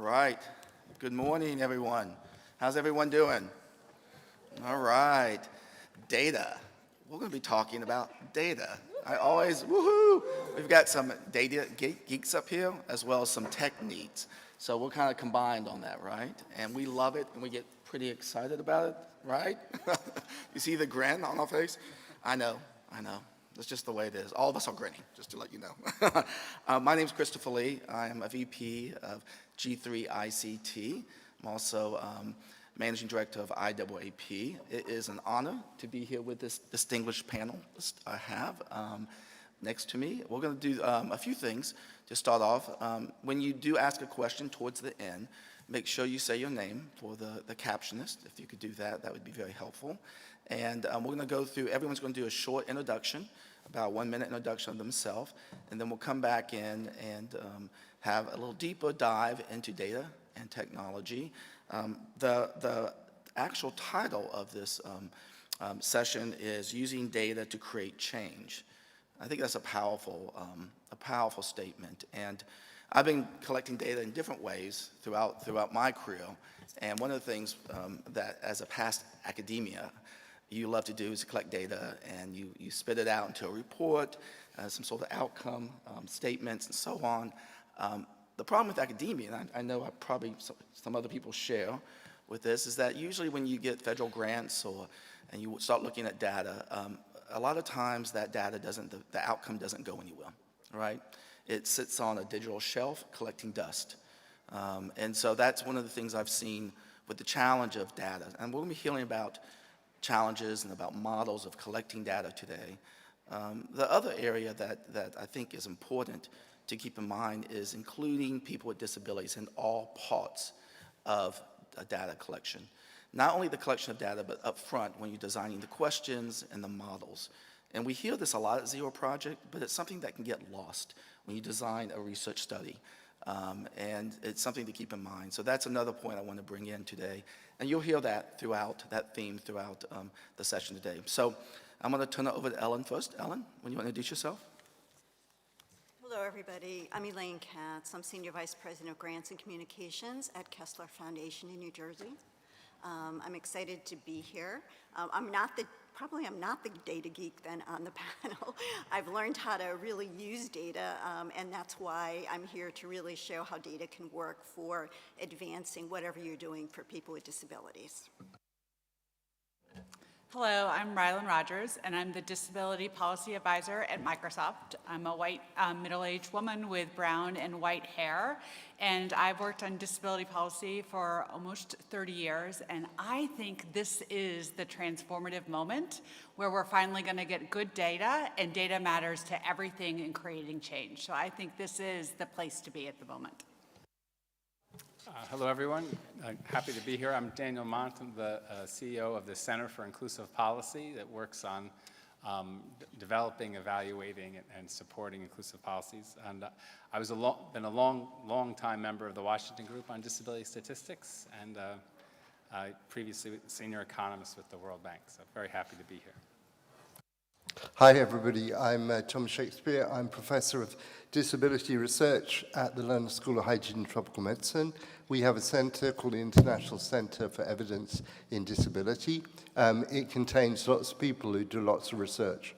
Right. Good morning, everyone. How's everyone doing? All right. Data. We're going to be talking about data. Woohoo! We've got some data geeks up here, as well as some tech needs. So we're kind of combined on that, right? And we love it, and we get pretty excited about it, right? You see the grin on our face? I know. That's just the way it is. All of us are grinning, just to let you know. My name is Christopher Lee. I am a VP of G3 ICT. I'm also Managing Director of IAAP. It is an honor to be here with this distinguished panel I have next to me. We're going to do a few things to start off. When you do ask a question towards the end, make sure you say your name for the captionist. If you could do that, that would be very helpful. And we're going to go through, everyone's going to do a short introduction, about a 1-minute introduction of themselves, and then we'll come back in and have a little deeper dive into data and technology. The actual title of this session is Using Data to Create Change. I think that's a powerful statement. And I've been collecting data in different ways throughout my career. And one of the things that, as a past academia, you love to do is collect data and you spit it out into a report, some sort of outcome statements, and so on. The problem with academia, and I know probably some other people share with this, is that usually when you get federal grants and you start looking at data, a lot of times that data the outcome doesn't go anywhere, right? It sits on a digital shelf collecting dust. And so that's one of the things I've seen with the challenge of data. And we're going to be hearing about challenges and about models of collecting data today. The other area that I think is important to keep in mind is including people with disabilities in all parts of data collection. Not only the collection of data, but up front when you're designing the questions and the models. And we hear this a lot at Zero Project, but it's something that can get lost when you design a research study. And it's something to keep in mind. So that's another point I want to bring in today. And you'll hear that theme throughout the session today. So I'm going to turn it over to Ellen first. Ellen, when you want to introduce yourself? Hello, everybody. I'm Elaine KATZ. I'm Senior Vice President of Grants and Communications at Kessler Foundation in New Jersey. I'm excited to be here. I'm not the data geek then on the panel. I've learned how to really use data, and that's why I'm here to really show how data can work for advancing whatever you're doing for people with disabilities. Hello, I'm Rylin RODGERS, and I'm the Disability Policy Advisor at Microsoft. I'm a white middle-aged woman with brown and white hair, and I've worked on disability policy for almost 30 years, and I think this is the transformative moment where we're finally going to get good data, and data matters to everything in creating change. So I think this is the place to be at the moment. Hello, everyone. Happy to be here. I'm Daniel MONT. I'm the CEO of the Center for Inclusive Policy that works on developing, evaluating, and supporting inclusive policies. And I was been a long time member of the Washington Group on Disability Statistics, and previously senior economist with the World Bank. So very happy to be here. Hi, everybody. I'm Tom Shakespeare. I'm Professor of Disability Research at the London School of Hygiene and Tropical Medicine. We have a center called the International Center for Evidence in Disability. It contains lots of people who do lots of research.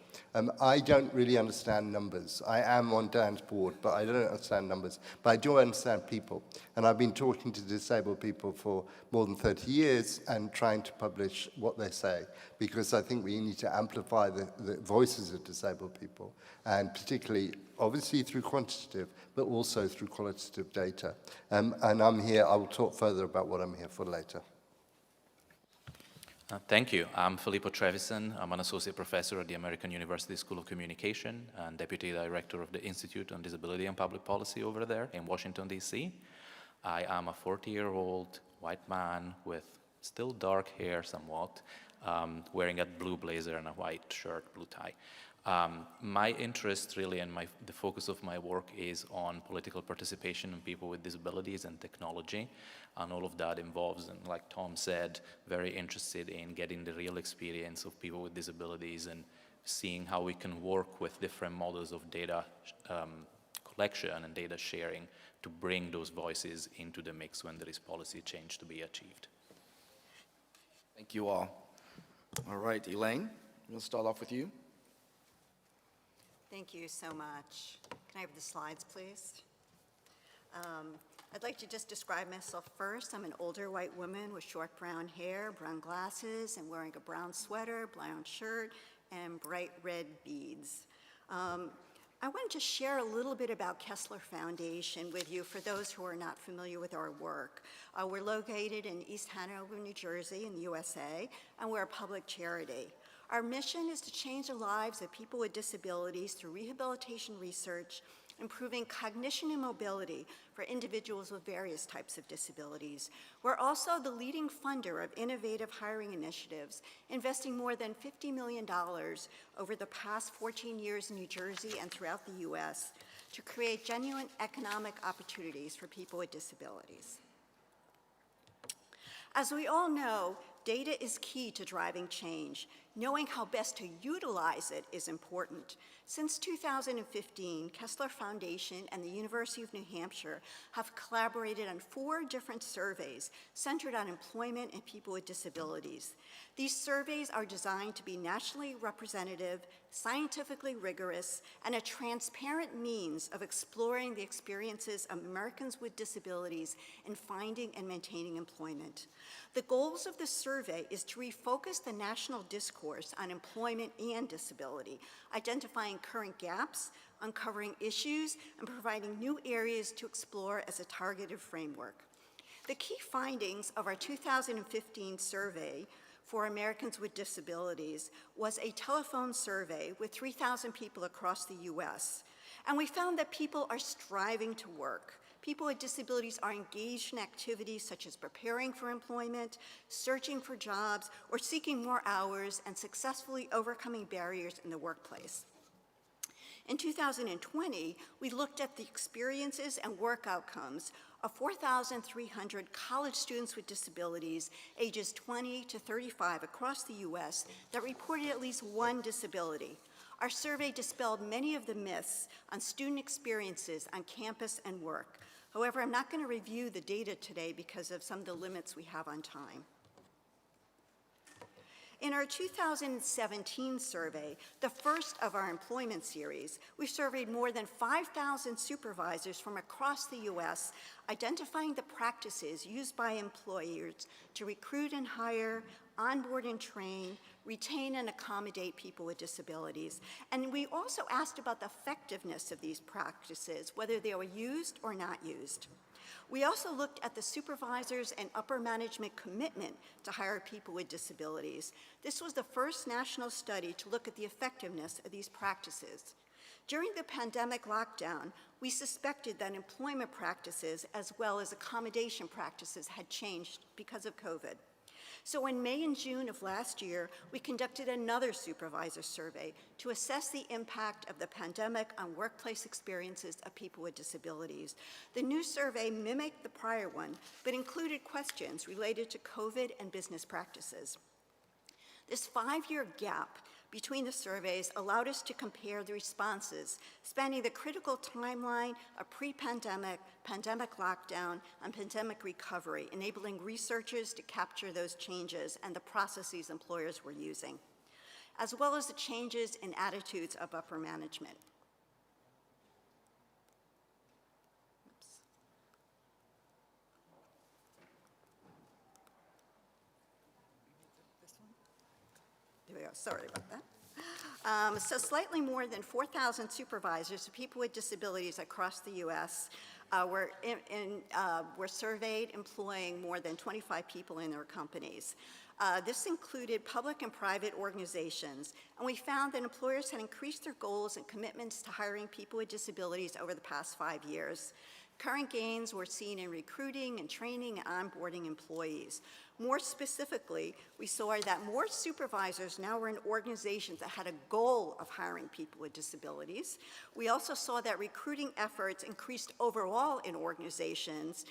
I don't really understand numbers. I am on Dan's board, but I don't understand numbers. But I do understand people. And I've been talking to disabled people for more than 30 years and trying to publish what they say, because I think we need to amplify the voices of disabled people, and particularly, obviously, through quantitative, but also through qualitative data. And I'm here, I will talk further about what I'm here for later. Thank you. I'm Filippo TREVISAN. I'm an associate professor at the American University School of Communication and deputy director of the Institute on Disability and Public Policy over there in Washington, D.C. I am a 40-year-old white man with still dark hair somewhat, wearing a blue blazer and a white shirt, blue tie. My interest really and the focus of my work is on political participation in people with disabilities and technology, and all of that involves, and like Tom said, very interested in getting the real experience of people with disabilities and seeing how we can work with different models of data collection and data sharing to bring those voices into the mix when there is policy change to be achieved. Thank you all. All right, Elaine, we'll start off with you. Thank you so much. Can I have the slides, please? I'd like to just describe myself first. I'm an older white woman with short brown hair, brown glasses, and wearing a brown sweater, brown shirt, and bright red beads. I wanted to share a little bit about Kessler Foundation with you for those who are not familiar with our work. We're located in East Hanover, New Jersey in the USA, and we're a public charity. Our mission is to change the lives of people with disabilities through rehabilitation research, improving cognition and mobility for individuals with various types of disabilities. We're also the leading funder of innovative hiring initiatives, investing more than $50 million over the past 14 years in New Jersey and throughout the US to create genuine economic opportunities for people with disabilities. As we all know, data is key to driving change. Knowing how best to utilize it is important. Since 2015, Kessler Foundation and the University of New Hampshire have collaborated on 4 different surveys centered on employment and people with disabilities. These surveys are designed to be nationally representative, scientifically rigorous, and a transparent means of exploring the experiences of Americans with disabilities in finding and maintaining employment. The goals of this survey is to refocus the national discourse on employment and disability, identifying current gaps, uncovering issues, and providing new areas to explore as a targeted framework. The key findings of our 2015 survey for Americans with disabilities was a telephone survey with 3,000 people across the US. And we found that people are striving to work. People with disabilities are engaged in activities such as preparing for employment, searching for jobs, or seeking more hours and successfully overcoming barriers in the workplace. In 2020, we looked at the experiences and work outcomes of 4,300 college students with disabilities ages 20 to 35 across the US that reported at least one disability. Our survey dispelled many of the myths on student experiences on campus and work. However, I'm not going to review the data today because of some of the limits we have on time. In our 2017 survey, the first of our employment series, we surveyed more than 5,000 supervisors from across the US, identifying the practices used by employers to recruit and hire, onboard and train, retain and accommodate people with disabilities. And we also asked about the effectiveness of these practices, whether they were used or not used. We also looked at the supervisors and upper management commitment to hire people with disabilities. This was the first national study to look at the effectiveness of these practices. During the pandemic lockdown, we suspected that employment practices as well as accommodation practices had changed because of COVID. So in May and June of last year, we conducted another supervisor survey to assess the impact of the pandemic on workplace experiences of people with disabilities. The new survey mimicked the prior one, but included questions related to COVID and business practices. This 5-year gap between the surveys allowed us to compare the responses, spanning the critical timeline of pre-pandemic, pandemic lockdown, and pandemic recovery, enabling researchers to capture those changes and the processes employers were using, as well as the changes in attitudes of upper management. There we go, sorry about that. So slightly more than 4,000 supervisors of people with disabilities across the US were surveyed employing more than 25 people in their companies. This included public and private organizations, and we found that employers had increased their goals and commitments to hiring people with disabilities over the past 5 years. Current gains were seen in recruiting and training and onboarding employees. More specifically, we saw that more supervisors now were in organizations that had a goal of hiring people with disabilities. We also saw that recruiting efforts increased overall in organizations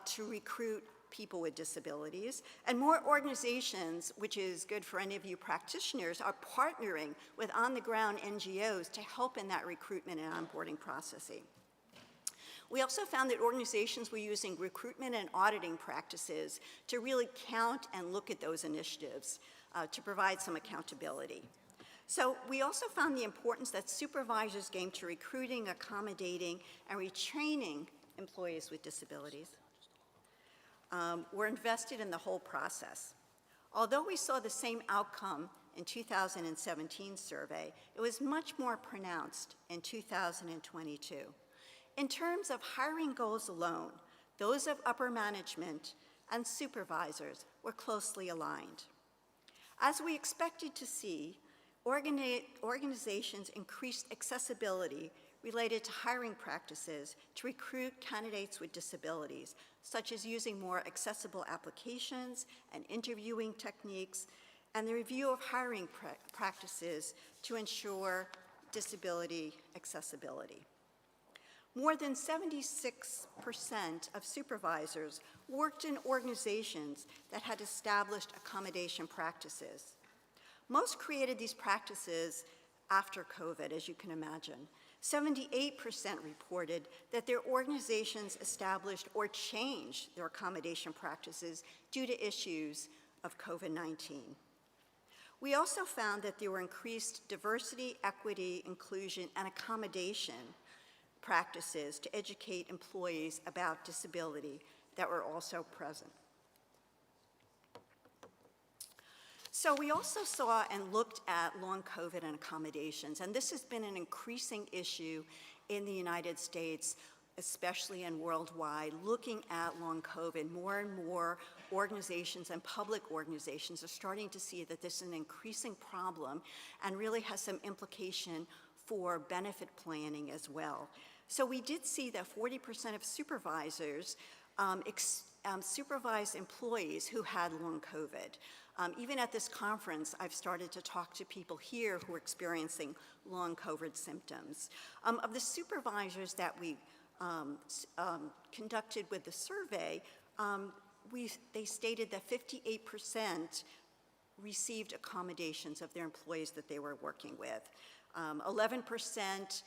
to recruit people with disabilities. And more organizations, which is good for any of you practitioners, are partnering with on-the-ground NGOs to help in that recruitment and onboarding processing. We also found that organizations were using recruitment and auditing practices to really count and look at those initiatives to provide some accountability. So we also found the importance that supervisors gave to recruiting, accommodating, and retraining employees with disabilities were invested in the whole process. Although we saw the same outcome in 2017 survey, it was much more pronounced in 2022. In terms of hiring goals alone, those of upper management and supervisors were closely aligned. As we expected to see, organizations increased accessibility related to hiring practices to recruit candidates with disabilities, such as using more accessible applications and interviewing techniques, and the review of hiring practices to ensure disability accessibility. More than 76% of supervisors worked in organizations that had established accommodation practices. Most created these practices after COVID, as you can imagine. 78% reported that their organizations established or changed their accommodation practices due to issues of COVID-19. We also found that there were increased diversity, equity, inclusion, and accommodation practices to educate employees about disability that were also present. So we also saw and looked at long COVID and accommodations, and this has been an increasing issue in the United States, especially and worldwide, looking at long COVID. More and more organizations and public organizations are starting to see that this is an increasing problem and really has some implication for benefit planning as well. So we did see that 40% of supervisors supervised employees who had long COVID. Even at this conference, I've started to talk to people here who are experiencing long COVID symptoms. Of the supervisors that we conducted with the survey, they stated that 58% received accommodations of their employees that they were working with. 11%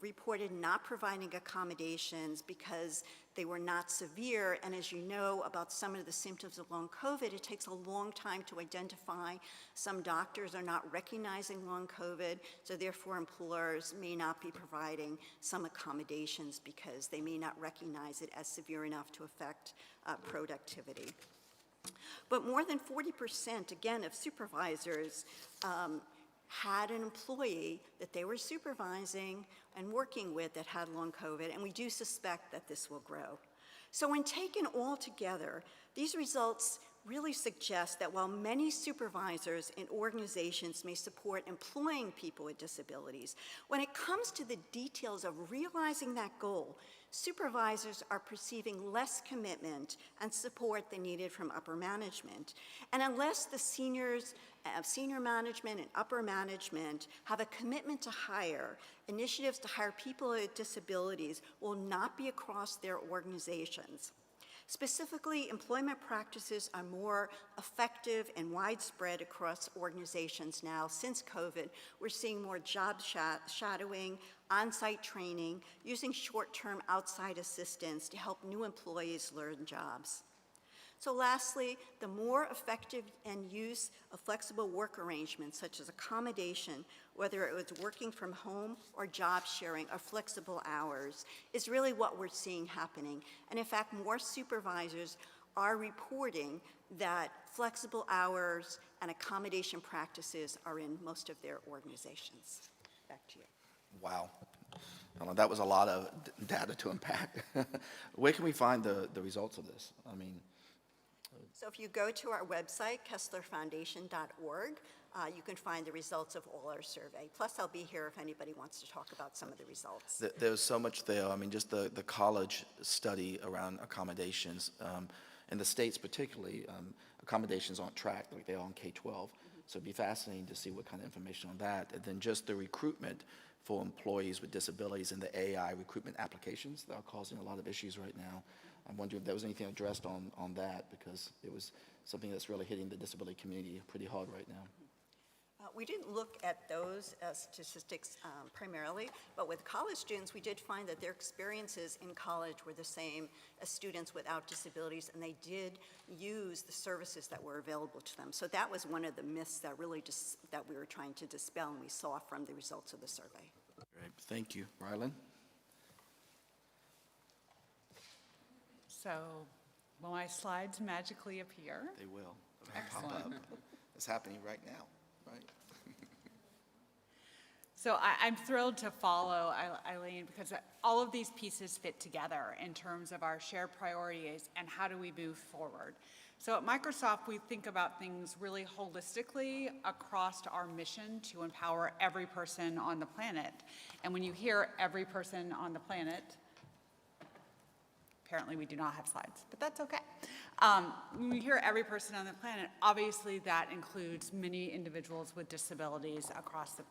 reported not providing accommodations because they were not severe, and as you know about some of the symptoms of long COVID, it takes a long time to identify. Some doctors are not recognizing long COVID, so therefore employers may not be providing some accommodations because they may not recognize it as severe enough to affect productivity. But more than 40%, again, of supervisors had an employee that they were supervising and working with that had long COVID, and we do suspect that this will grow. So when taken all together, these results really suggest that while many supervisors in organizations may support employing people with disabilities, when it comes to the details of realizing that goal, supervisors are perceiving less commitment and support than needed from upper management. And unless the senior management and upper management have a commitment to hire, initiatives to hire people with disabilities will not be across their organizations. Specifically, employment practices are more effective and widespread across organizations now. Since COVID, we're seeing more job shadowing, on-site training, using short-term outside assistance to help new employees learn jobs. So lastly, the more effective and use of flexible work arrangements such as accommodation, whether it was working from home or job sharing or flexible hours, is really what we're seeing happening. And in fact, more supervisors are reporting that flexible hours and accommodation practices are in most of their organizations. Back to you. Wow. Well, that was a lot of data to unpack. Where can we find the results of this? I mean, so if you go to our website, kesslerfoundation.org, you can find the results of all our survey. Plus, I'll be here if anybody wants to talk about some of the results. There's so much there. I mean, just the college study around accommodations. In the States particularly, accommodations aren't tracked like they are on K-12. So it'd be fascinating to see what kind of information on that. And then just the recruitment for employees with disabilities and the AI recruitment applications that are causing a lot of issues right now. I'm wondering if there was anything addressed on that, because it was something that's really hitting the disability community pretty hard right now. We didn't look at those statistics primarily, but with college students, we did find that their experiences in college were the same as students without disabilities, and they did use the services that were available to them. So that was one of the myths that really that we were trying to dispel, and we saw from the results of the survey. Great, thank you. Rylin? So, will my slides magically appear? They will. They'll pop up. It's happening right now, right? So I'm thrilled to follow Elaine because all of these pieces fit together in terms of our shared priorities and how do we move forward. So at Microsoft, we think about things really holistically across our mission to empower every person on the planet. And when you hear every person on the planet, apparently we do not have slides, but that's okay. When we hear every person on the planet, obviously that includes many individuals with disabilities across the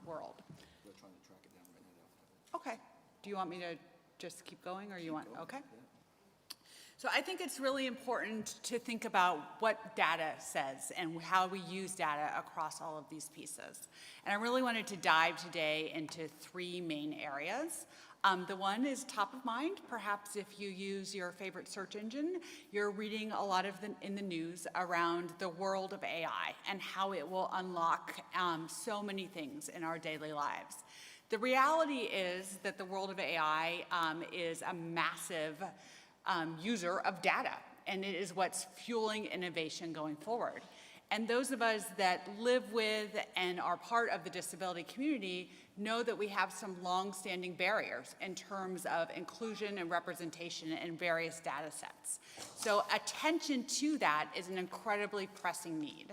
world. We're trying to track it down right now. Okay. Do you want me to just keep going or you want, okay? So I think it's really important to think about what data says and how we use data across all of these pieces. And I really wanted to dive today into three main areas. The one is top of mind. Perhaps if you use your favorite search engine, you're reading a lot of in the news around the world of AI and how it will unlock so many things in our daily lives. The reality is that the world of AI is a massive user of data, and it is what's fueling innovation going forward. And those of us that live with and are part of the disability community know that we have some long-standing barriers in terms of inclusion and representation in various data sets. So attention to that is an incredibly pressing need.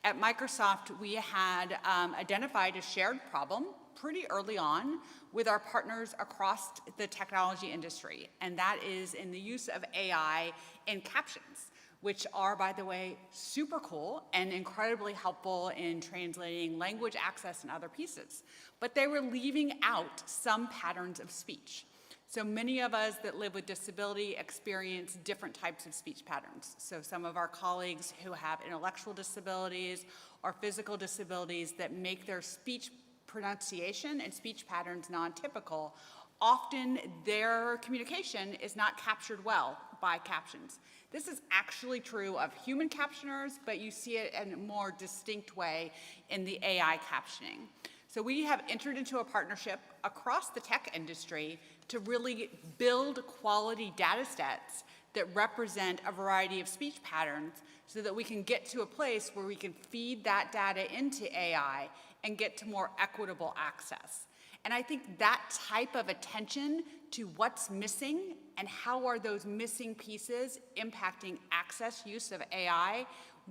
At Microsoft, we had identified a shared problem pretty early on with our partners across the technology industry, and that is in the use of AI in captions, which are, by the way, super cool and incredibly helpful in translating language access and other pieces. But they were leaving out some patterns of speech. So many of us that live with disability experience different types of speech patterns. So some of our colleagues who have intellectual disabilities or physical disabilities that make their speech pronunciation and speech patterns non-typical, often their communication is not captured well by captions. This is actually true of human captioners, but you see it in a more distinct way in the AI captioning. So we have entered into a partnership across the tech industry to really build quality data sets that represent a variety of speech patterns so that we can get to a place where we can feed that data into AI and get to more equitable access. And I think that type of attention to what's missing and how are those missing pieces impacting access use of AI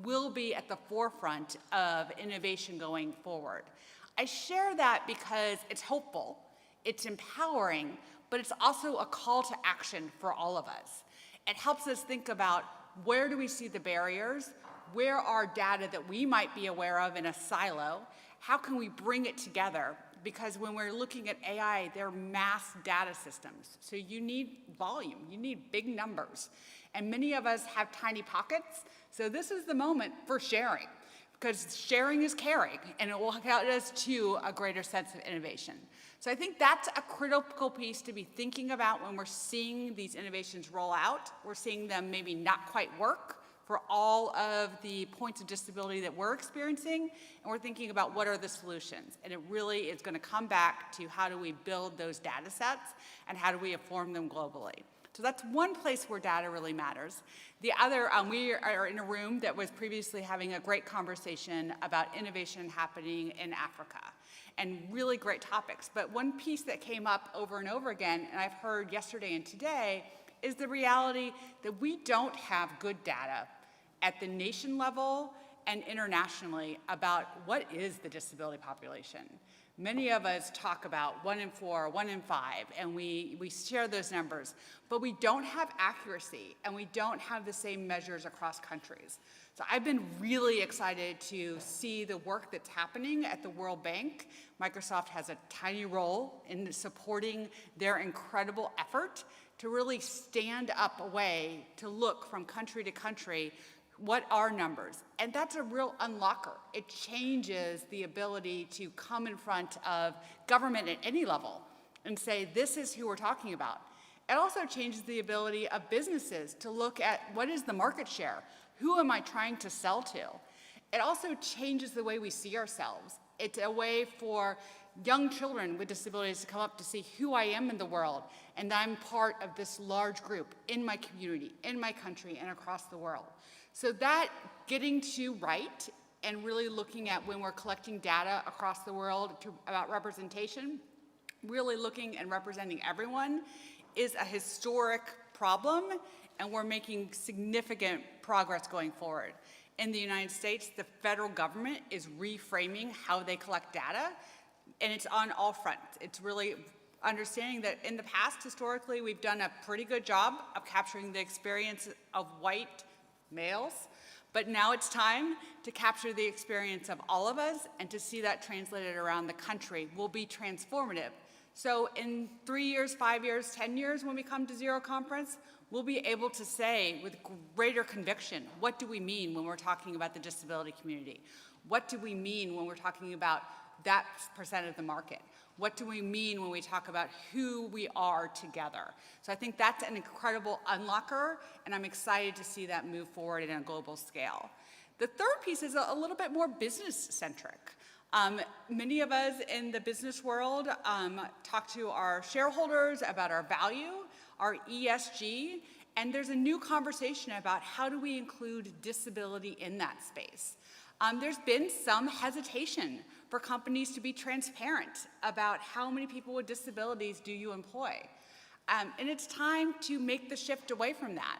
will be at the forefront of innovation going forward. I share that because it's hopeful, it's empowering, but it's also a call to action for all of us. It helps us think about where do we see the barriers, where are data that we might be aware of in a silo, how can we bring it together? Because when we're looking at AI, they're mass data systems. So you need volume, you need big numbers. And many of us have tiny pockets, so this is the moment for sharing, because sharing is caring, and it will get us to a greater sense of innovation. So I think that's a critical piece to be thinking about when we're seeing these innovations roll out. We're seeing them maybe not quite work for all of the points of disability that we're experiencing, and we're thinking about what are the solutions. And it really is going to come back to how do we build those data sets and how do we inform them globally. So that's one place where data really matters. The other, we are in a room that was previously having a great conversation about innovation happening in Africa, and really great topics. But one piece that came up over and over again, and I've heard yesterday and today, is the reality that we don't have good data at the nation level and internationally about what is the disability population. Many of us talk about 1 in 4, 1 in 5, and we share those numbers, but we don't have accuracy and we don't have the same measures across countries. So I've been really excited to see the work that's happening at the World Bank. Microsoft has a tiny role in supporting their incredible effort to really stand up a way to look from country to country What are numbers? And that's a real unlocker. It changes the ability to come in front of government at any level and say, this is who we're talking about. It also changes the ability of businesses to look at what is the market share? Who am I trying to sell to? It also changes the way we see ourselves. It's a way for young children with disabilities to come up to see who I am in the world, and that I'm part of this large group in my community, in my country, and across the world. So that getting to right and really looking at when we're collecting data across the world about representation, really looking and representing everyone is a historic problem, and we're making significant progress going forward. In the United States, the federal government is reframing how they collect data, and it's on all fronts. It's really understanding that in the past, historically, we've done a pretty good job of capturing the experience of white males, but now it's time to capture the experience of all of us and to see that translated around the country will be transformative. So in 3 years, 5 years, 10 years, when we come to Zero Conference, we'll be able to say with greater conviction, what do we mean when we're talking about the disability community? What do we mean when we're talking about that percent of the market? What do we mean when we talk about who we are together? So I think that's an incredible unlocker, and I'm excited to see that move forward in a global scale. The third piece is a little bit more business-centric. Many of us in the business world talk to our shareholders about our value, our ESG, and there's a new conversation about how do we include disability in that space. There's been some hesitation for companies to be transparent about how many people with disabilities do you employ. And it's time to make the shift away from that.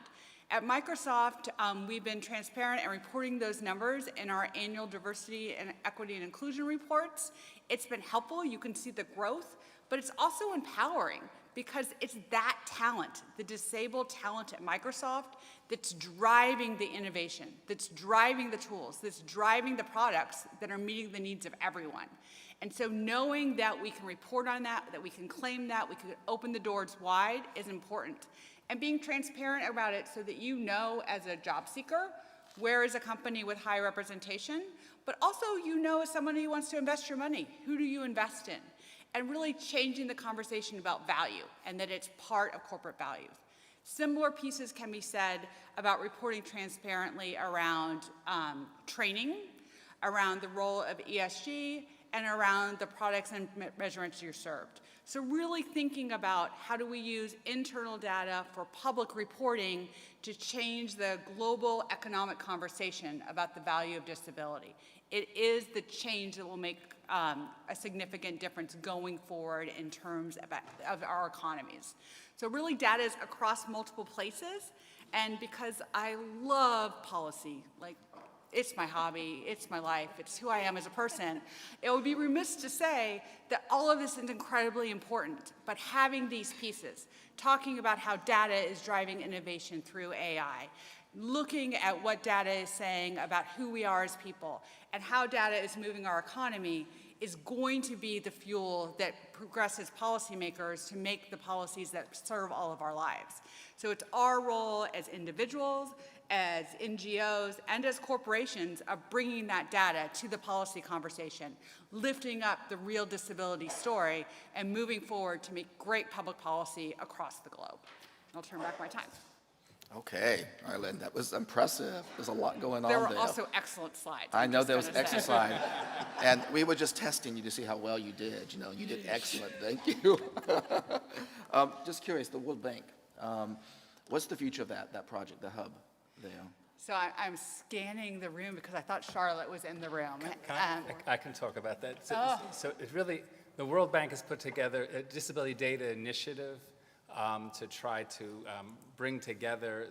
At Microsoft, we've been transparent and reporting those numbers in our annual diversity and equity and inclusion reports. It's been helpful, you can see the growth, but it's also empowering because it's that talent, the disabled talent at Microsoft, that's driving the innovation, that's driving the tools, that's driving the products that are meeting the needs of everyone. And so knowing that we can report on that, that we can claim that, we can open the doors wide is important. And being transparent about it so that you know as a job seeker, where is a company with high representation, but also you know as someone who wants to invest your money, who do you invest in? And really changing the conversation about value and that it's part of corporate values. Similar pieces can be said about reporting transparently around training, around the role of ESG, and around the products and measurements you're served. So really thinking about how do we use internal data for public reporting to change the global economic conversation about the value of disability. It is the change that will make a significant difference going forward in terms of our economies. So really data is across multiple places, and because I love policy, like it's my hobby, it's my life, it's who I am as a person, it would be remiss to say that all of this is incredibly important, but having these pieces, talking about how data is driving innovation through AI, looking at what data is saying about who we are as people and how data is moving our economy is going to be the fuel that progresses policymakers to make the policies that serve all of our lives. So it's our role as individuals, as NGOs, and as corporations of bringing that data to the policy conversation, lifting up the real disability story, and moving forward to make great public policy across the globe. I'll turn back my time. Okay, Rylin, that was impressive. There's a lot going on There there. were also excellent slides. I I'm know just there was gonna say. excellent slide. And we were just testing you to see how well you did. You know, you did excellent. Thank you. Just curious, the World Bank. What's the future of that project, the hub there? So I'm scanning the room because I thought Charlotte was in the room. I can talk about that. So it really, the World Bank has put together a disability data initiative to try to bring together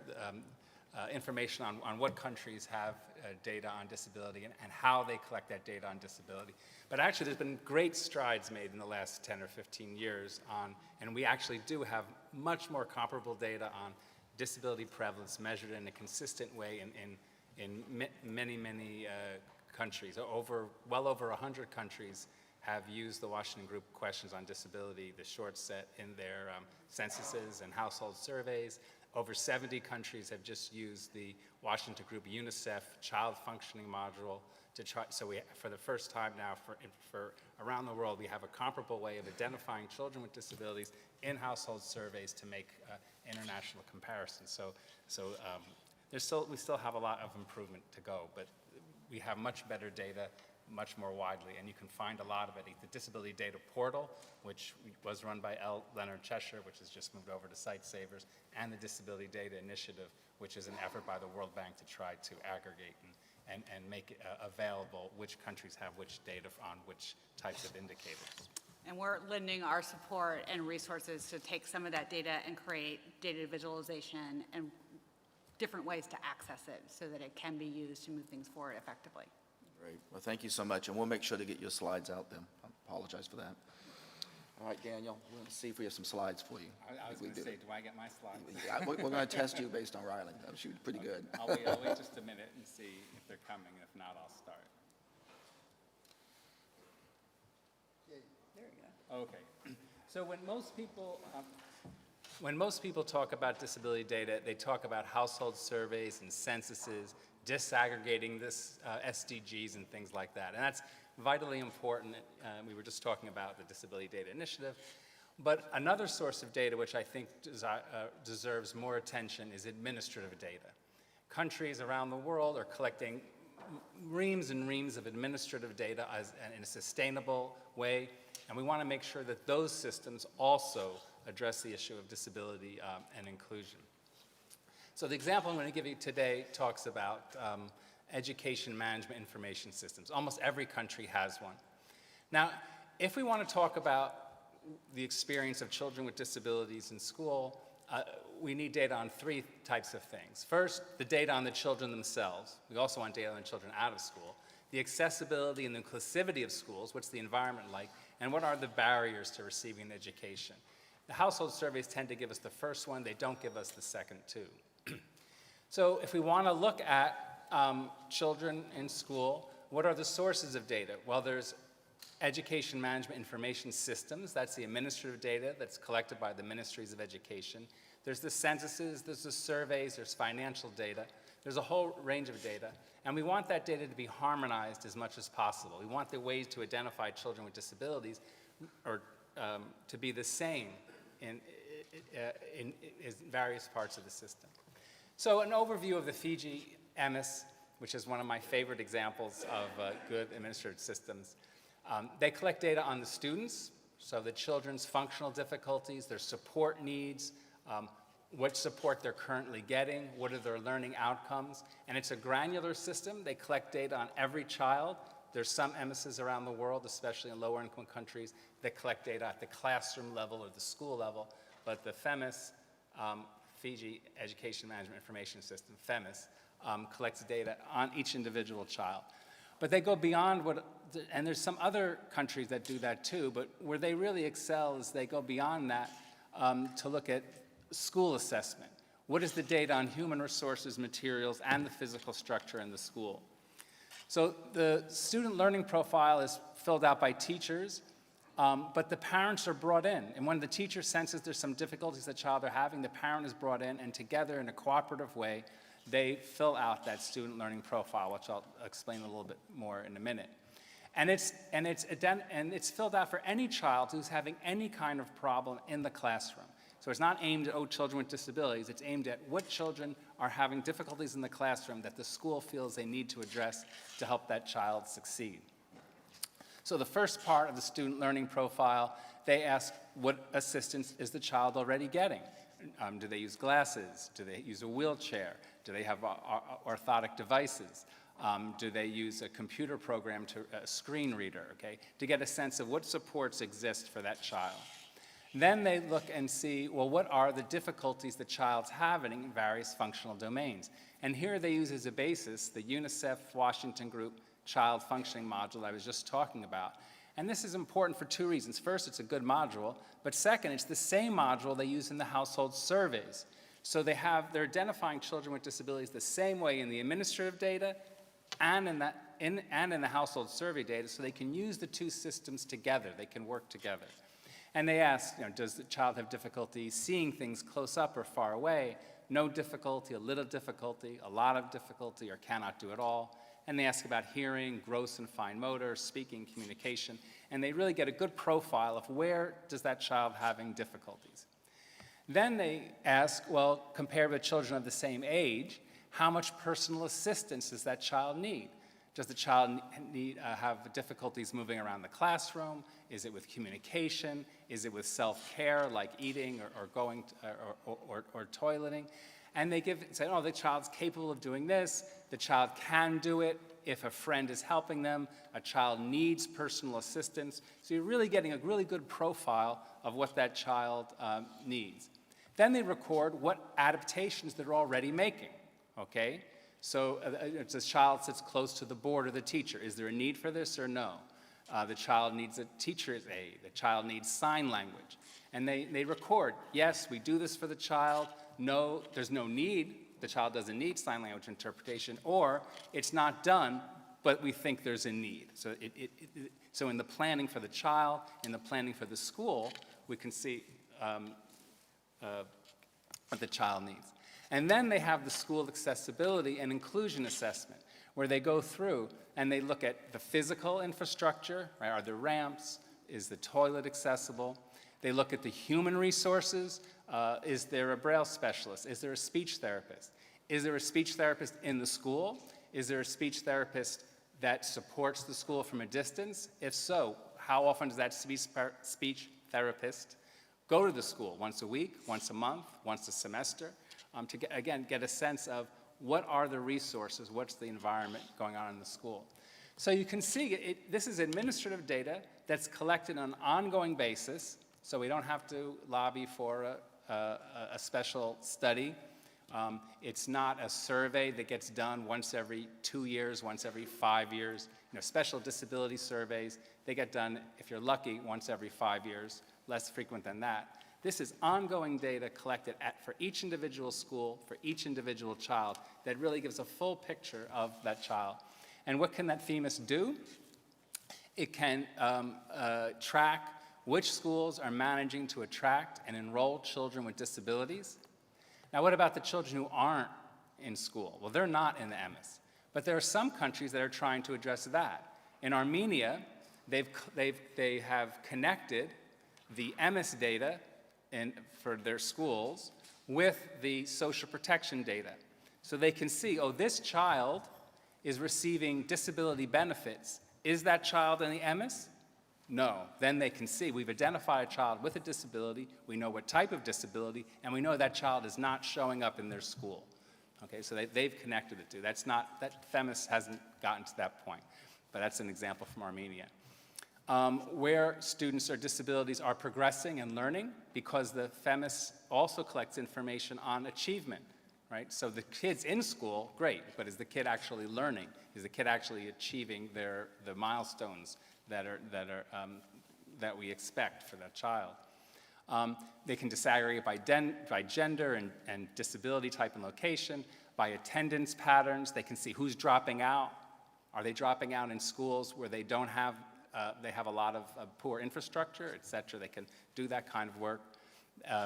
information on what countries have data on disability and how they collect that data on disability. But actually, there's been great strides made in the last 10 or 15 years and we actually do have much more comparable data on disability prevalence measured in a consistent way in many, many countries. Well over 100 countries have used the Washington Group questions on disability, the short set in their censuses and household surveys. Over 70 countries have just used the Washington Group UNICEF Child Functioning Module to try, so for the first time now for around the world, we have a comparable way of identifying children with disabilities in household surveys to make international comparisons. So we still have a lot of improvement to go, but we have much better data, much more widely, and you can find a lot of it at the Disability Data Portal, which was run by Leonard Cheshire, which has just moved over to Sightsavers, and the Disability Data Initiative, which is an effort by the World Bank to try to aggregate and make available which countries have which data on which types of indicators. And we're lending our support and resources to take some of that data and create data visualization and different ways to access it so that it can be used to move things forward effectively. Great. Well, thank you so much, and we'll make sure to get your slides out then. I apologize for that. All right, Daniel, we're going to see if we have some slides for you. I was going to say, do I get my slides? Yeah, we're going to test you based on Rylin. She was pretty good. I'll wait just a minute and see if they're coming, and if not, I'll start. There you go. Okay. So when most people talk about disability data, they talk about household surveys and censuses, disaggregating this SDGs and things like that. And that's vitally important. We were just talking about the Disability Data Initiative. But another source of data which I think deserves more attention is administrative data. Countries around the world are collecting reams and reams of administrative data in a sustainable way, and we want to make sure that those systems also address the issue of disability and inclusion. So the example I'm going to give you today talks about education management information systems. Almost every country has one. Now, if we want to talk about the experience of children with disabilities in school, we need data on three types of things. First, the data on the children themselves. We also want data on the children out of school. The accessibility and inclusivity of schools, what's the environment like, and what are the barriers to receiving an education. The household surveys tend to give us the first one, they don't give us the second two. So if we want to look at children in school, what are the sources of data? Well, there's education management information systems. That's the administrative data that's collected by the ministries of education. There's the censuses, there's the surveys, there's financial data. There's a whole range of data. And we want that data to be harmonized as much as possible. We want the ways to identify children with disabilities to be the same in various parts of the system. So an overview of the Fiji EMIS, which is one of my favorite examples of good administrative systems. They collect data on the students, so the children's functional difficulties, their support needs, what support they're currently getting, what are their learning outcomes, and it's a granular system. They collect data on every child. There's some EMISs around the world, especially in lower income countries, that collect data at the classroom level or the school level, but the FEMIS, Fiji Education Management Information System, FEMIS, collects data on each individual child. But they go beyond and there's some other countries that do that too, but where they really excel is they go beyond that to look at school assessment. What is the data on human resources, materials, and the physical structure in the school? So the student learning profile is filled out by teachers, but the parents are brought in. And when the teacher senses there's some difficulties the child are having, the parent is brought in, and together in a cooperative way, they fill out that student learning profile, which I'll explain a little bit more in a minute. And it's filled out for any child who's having any kind of problem in the classroom. So it's not aimed at children with disabilities, it's aimed at what children are having difficulties in the classroom that the school feels they need to address to help that child succeed. So the first part of the student learning profile, they ask what assistance is the child already getting? Do they use glasses? Do they use a wheelchair? Do they have orthotic devices? Do they use a computer program, a screen reader, okay, to get a sense of what supports exist for that child? Then they look and see, well, what are the difficulties the child's having in various functional domains? And here they use as a basis the UNICEF Washington Group Child Functioning Module I was just talking about. And this is important for two reasons. First, it's a good module, but second, it's the same module they use in the household surveys. So they're identifying children with disabilities the same way in the administrative data and in the household survey data, so they can use the two systems together. They can work together. And they ask, does the child have difficulty seeing things close up or far away, no difficulty, a little difficulty, a lot of difficulty, or cannot do it all. And they ask about hearing, gross and fine motor, speaking, communication, and they really get a good profile of where does that child having difficulties. Then they ask, well, compared with children of the same age, how much personal assistance does that child need? Does the child have difficulties moving around the classroom? Is it with communication? Is it with self-care, like eating or going or toileting? And they say, oh, the child's capable of doing this. The child can do it if a friend is helping them. A child needs personal assistance. So you're really getting a really good profile of what that child needs. Then they record what adaptations they're already making, okay? So the child sits close to the board or the teacher. Is there a need for this or no? The child needs a teacher's aid. The child needs sign language. And they record, yes, we do this for the child. No, there's no need. The child doesn't need sign language interpretation. Or it's not done, but we think there's a need. So, so in the planning for the child, in the planning for the school, we can see what the child needs. And then they have the school accessibility and inclusion assessment, where they go through and they look at the physical infrastructure, right? Are there ramps? Is the toilet accessible? They look at the human resources. Is there a Braille specialist? Is there a speech therapist? Is there a speech therapist in the school? Is there a speech therapist that supports the school from a distance? If so, how often does that speech therapist go to the school? Once a week, once a month, once a semester? To, again, get a sense of what are the resources, what's the environment going on in the school. So you can see this is administrative data that's collected on an ongoing basis, so we don't have to lobby for a special study. It's not a survey that gets done once every 2 years, once every 5 years. You know, special disability surveys, they get done, if you're lucky, once every 5 years, less frequent than that. This is ongoing data collected for each individual school, for each individual child, that really gives a full picture of that child. And what can that FEMIS do? It can track which schools are managing to attract and enroll children with disabilities. Now, what about the children who aren't in school? Well, they're not in the EMIS, but there are some countries that are trying to address that. In Armenia, they have connected the EMIS data for their schools with the social protection data. So they can see, oh, this child is receiving disability benefits. Is that child in the EMIS? No. Then they can see, we've identified a child with a disability, we know what type of disability, and we know that child is not showing up in their school. Okay, so they've connected it to. That FEMIS hasn't gotten to that point, but that's an example from Armenia. Where students or disabilities are progressing and learning, because the FEMIS also collects information on achievement, right? So the kid's in school, great, but is the kid actually learning? Is the kid actually achieving the milestones that we expect for that child? They can disaggregate by gender and disability type and location, by attendance patterns. They can see who's dropping out. Are they dropping out in schools where they don't have they have a lot of poor infrastructure, et cetera? They can do that kind of work.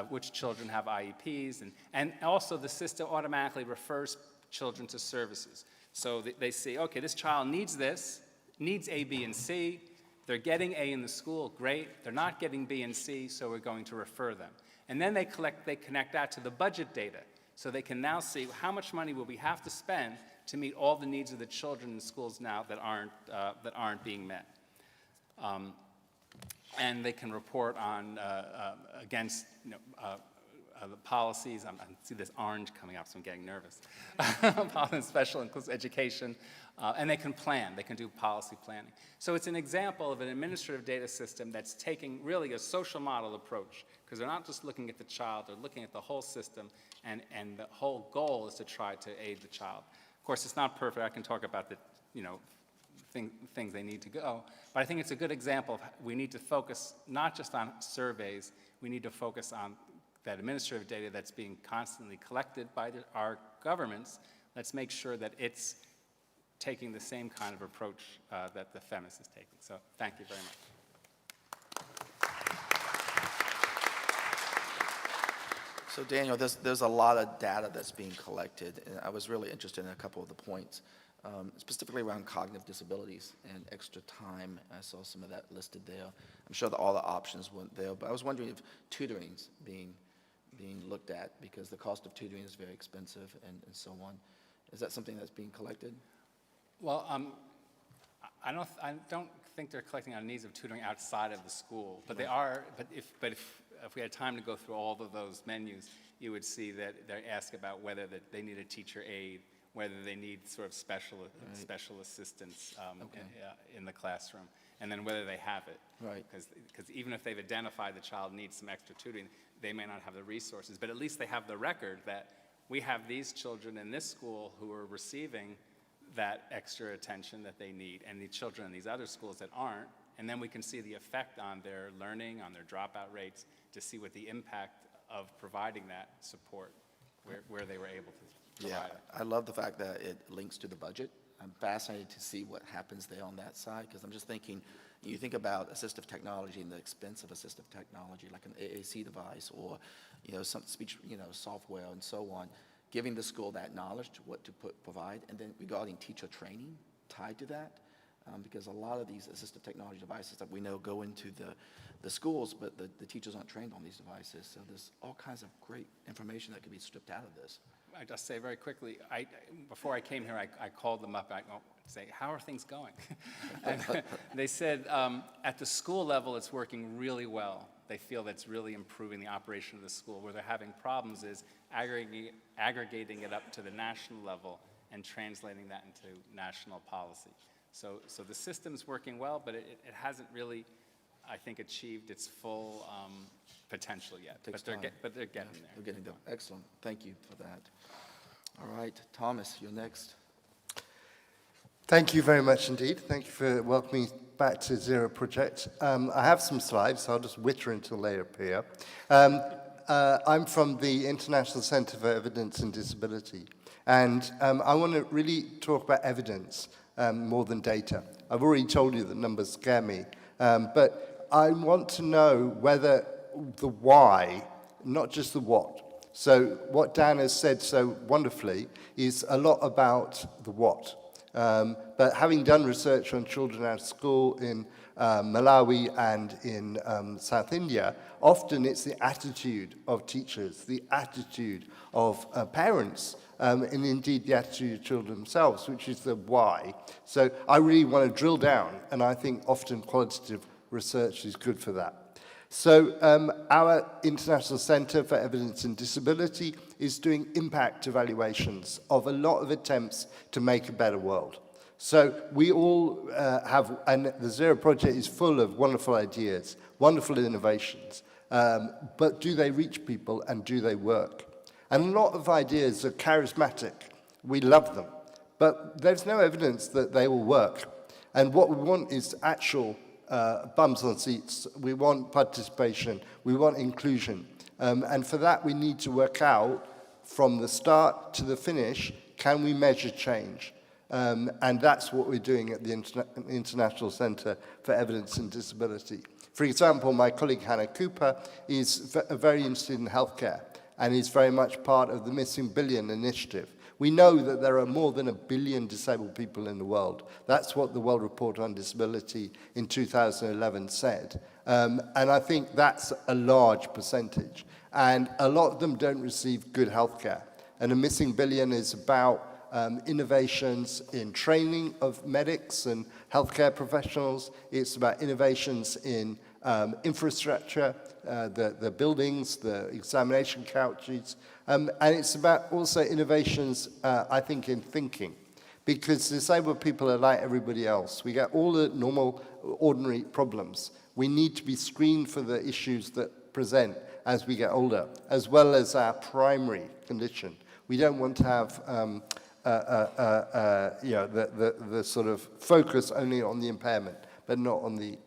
Which children have IEPs, and also the system automatically refers children to services. So they see, okay, this child needs this, needs A, B, and C. They're getting A in the school, great. They're not getting B and C, so we're going to refer them. And then they connect that to the budget data. So they can now see how much money will we have to spend to meet all the needs of the children in schools now that aren't being met. And they can report on against the policies. I see this orange coming up, so I'm getting nervous. Special inclusive education, and they can plan. They can do policy planning. So it's an example of an administrative data system that's taking really a social model approach, because they're not just looking at the child, they're looking at the whole system, and the whole goal is to try to aid the child. Of course, it's not perfect. I can talk about the things they need to go. But I think it's a good example of we need to focus not just on surveys, we need to focus on that administrative data that's being constantly collected by our governments. Let's make sure that it's taking the same kind of approach that the FEMIS is taking. So thank you very much. So Daniel, there's a lot of data that's being collected, and I was really interested in a couple of the points, specifically around cognitive disabilities and extra time. I saw some of that listed there. I'm sure that all the options weren't there, but I was wondering if tutoring's being looked at, because the cost of tutoring is very expensive and so on. Is that something that's being collected? Well, I don't think they're collecting on needs of tutoring outside of the school, but they are. But if we had time to go through all of those menus, you would see that they ask about whether that they need a teacher aide, whether they need sort of special assistance in the classroom, and then whether they have it. Right. Because even if they've identified the child needs some extra tutoring, they may not have the resources, but at least they have the record that we have these children in this school who are receiving that extra attention that they need, and the children in these other schools that aren't, and then we can see the effect on their learning, on their dropout rates, to see what the impact of providing that support, where they were able to provide it. I love the fact that it links to the budget. I'm fascinated to see what happens there on that side, because I'm just thinking, you think about assistive technology and the expense of assistive technology, like an AAC device or, some speech, software and so on, giving the school that knowledge to what to provide, and then regarding teacher training tied to that, because a lot of these assistive technology devices that we know go into the schools, but the teachers aren't trained on these devices, so there's all kinds of great information that could be stripped out of this. I just say very quickly, before I came here, I called them up. I say, how are things going? And they said, at the school level, it's working really well. They feel that's really improving the operation of the school. Where they're having problems is aggregating it up to the national level and translating that into national policy. So the system's working well, but it hasn't really, I think, achieved its full potential yet. But they're getting there. They're getting there. Excellent. Thank you for that. All right, Thomas, you're next. Thank you very much indeed. Thank you for welcoming back to Zero Project. I have some slides, so I'll just witter until they appear. I'm from the International Center for Evidence and Disability, and I want to really talk about evidence more than data. I've already told you that numbers scare me, but I want to know whether the why, not just the what. So what Dan has said so wonderfully is a lot about the what. But having done research on children out of school in Malawi and in South India, often it's the attitude of teachers, the attitude of parents, and indeed the attitude of children themselves, which is the why. So I really want to drill down, and I think often qualitative research is good for that. So our International Center for Evidence and Disability is doing impact evaluations of a lot of attempts to make a better world. So we all have, and the Zero Project is full of wonderful ideas, wonderful innovations, but do they reach people and do they work? And a lot of ideas are charismatic. We love them, but there's no evidence that they will work. And what we want is actual bums on seats. We want participation. We want inclusion. And for that, we need to work out from the start to the finish, can we measure change? And that's what we're doing at the International Center for Evidence and Disability. For example, my colleague Hannah Cooper is very interested in healthcare and is very much part of the Missing Billion initiative. We know that there are more than 1 billion disabled people in the world. That's what the World Report on Disability in 2011 said. And I think that's a large percentage. And a lot of them don't receive good healthcare. And the Missing Billion is about innovations in training of medics and healthcare professionals. It's about innovations in infrastructure, the buildings, the examination couches, and it's about also innovations, I think, in thinking. Because disabled people are like everybody else. We get all the normal, ordinary problems. We need to be screened for the issues that present as we get older, as well as our primary condition. We don't want to have the sort of focus only on the impairment, but not on the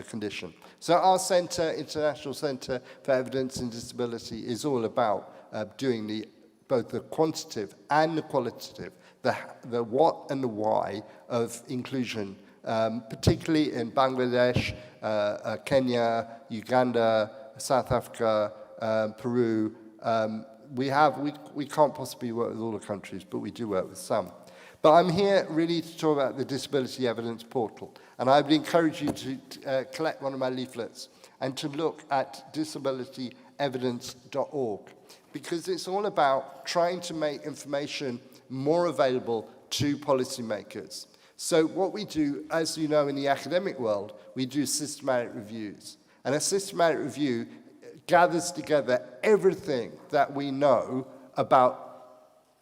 condition. So our center, International Center for Evidence and Disability, is all about doing both the quantitative and the qualitative, the what and the why of inclusion, particularly in Bangladesh, Kenya, Uganda, South Africa, Peru, We can't possibly work with all the countries, but we do work with some. But I'm here really to talk about the Disability Evidence Portal. And I would encourage you to collect one of my leaflets and to look at disabilityevidence.org, because it's all about trying to make information more available to policymakers. So what we do, as you know, in the academic world, we do systematic reviews. And a systematic review gathers together everything that we know about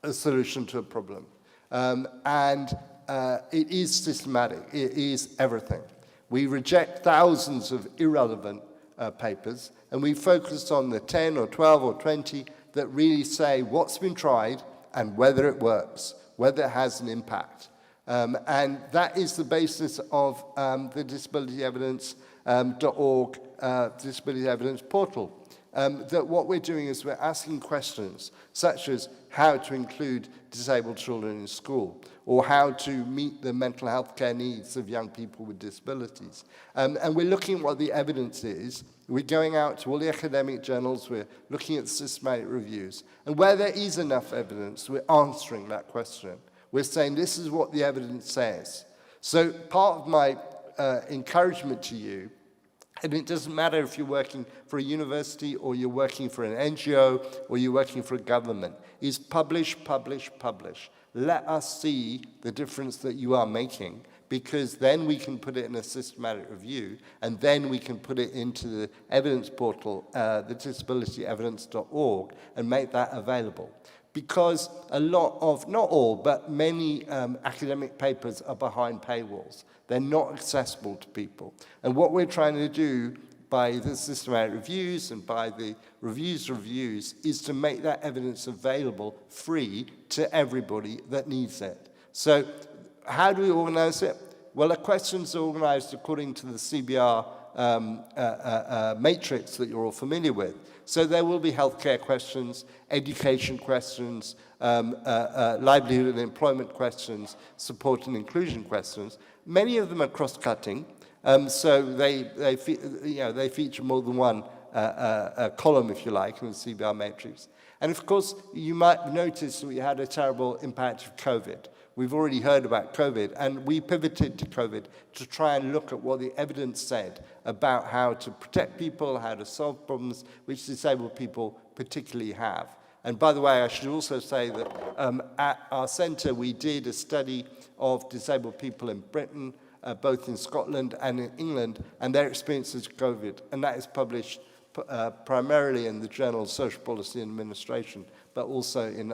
a solution to a problem. It is systematic. It is everything. We reject thousands of irrelevant papers, and we focus on the 10 or 12 or 20 that really say what's been tried and whether it works, whether it has an impact. And that is the basis of the disabilityevidence.org Disability Evidence Portal. That what we're doing is we're asking questions such as how to include disabled children in school, or how to meet the mental health care needs of young people with disabilities. And we're looking at what the evidence is. We're going out to all the academic journals, we're looking at systematic reviews. And where there is enough evidence, we're answering that question. We're saying this is what the evidence says. So part of my encouragement to you, and it doesn't matter if you're working for a university or you're working for an NGO or you're working for a government, is publish, publish, publish. Let us see the difference that you are making, because then we can put it in a systematic review, and then we can put it into the evidence portal, the disabilityevidence.org, and make that available. Because a lot of, not all, but many academic papers are behind paywalls. They're not accessible to people. And what we're trying to do by the systematic reviews and by the reviews is to make that evidence available free to everybody that needs it. So how do we organize it? Well, the questions are organized according to the CBR matrix that you're all familiar with. So there will be healthcare questions, education questions, livelihood and employment questions, support and inclusion questions. Many of them are cross-cutting, so they feature more than one column, if you like, in the CBR matrix. And of course, you might notice that we had a terrible impact of COVID. We've already heard about COVID, and we pivoted to COVID to try and look at what the evidence said about how to protect people, how to solve problems which disabled people particularly have. And by the way, I should also say that at our centre we did a study of disabled people in Britain, both in Scotland and in England, and their experiences of COVID. And that is published primarily in the journal Social Policy and Administration, but also in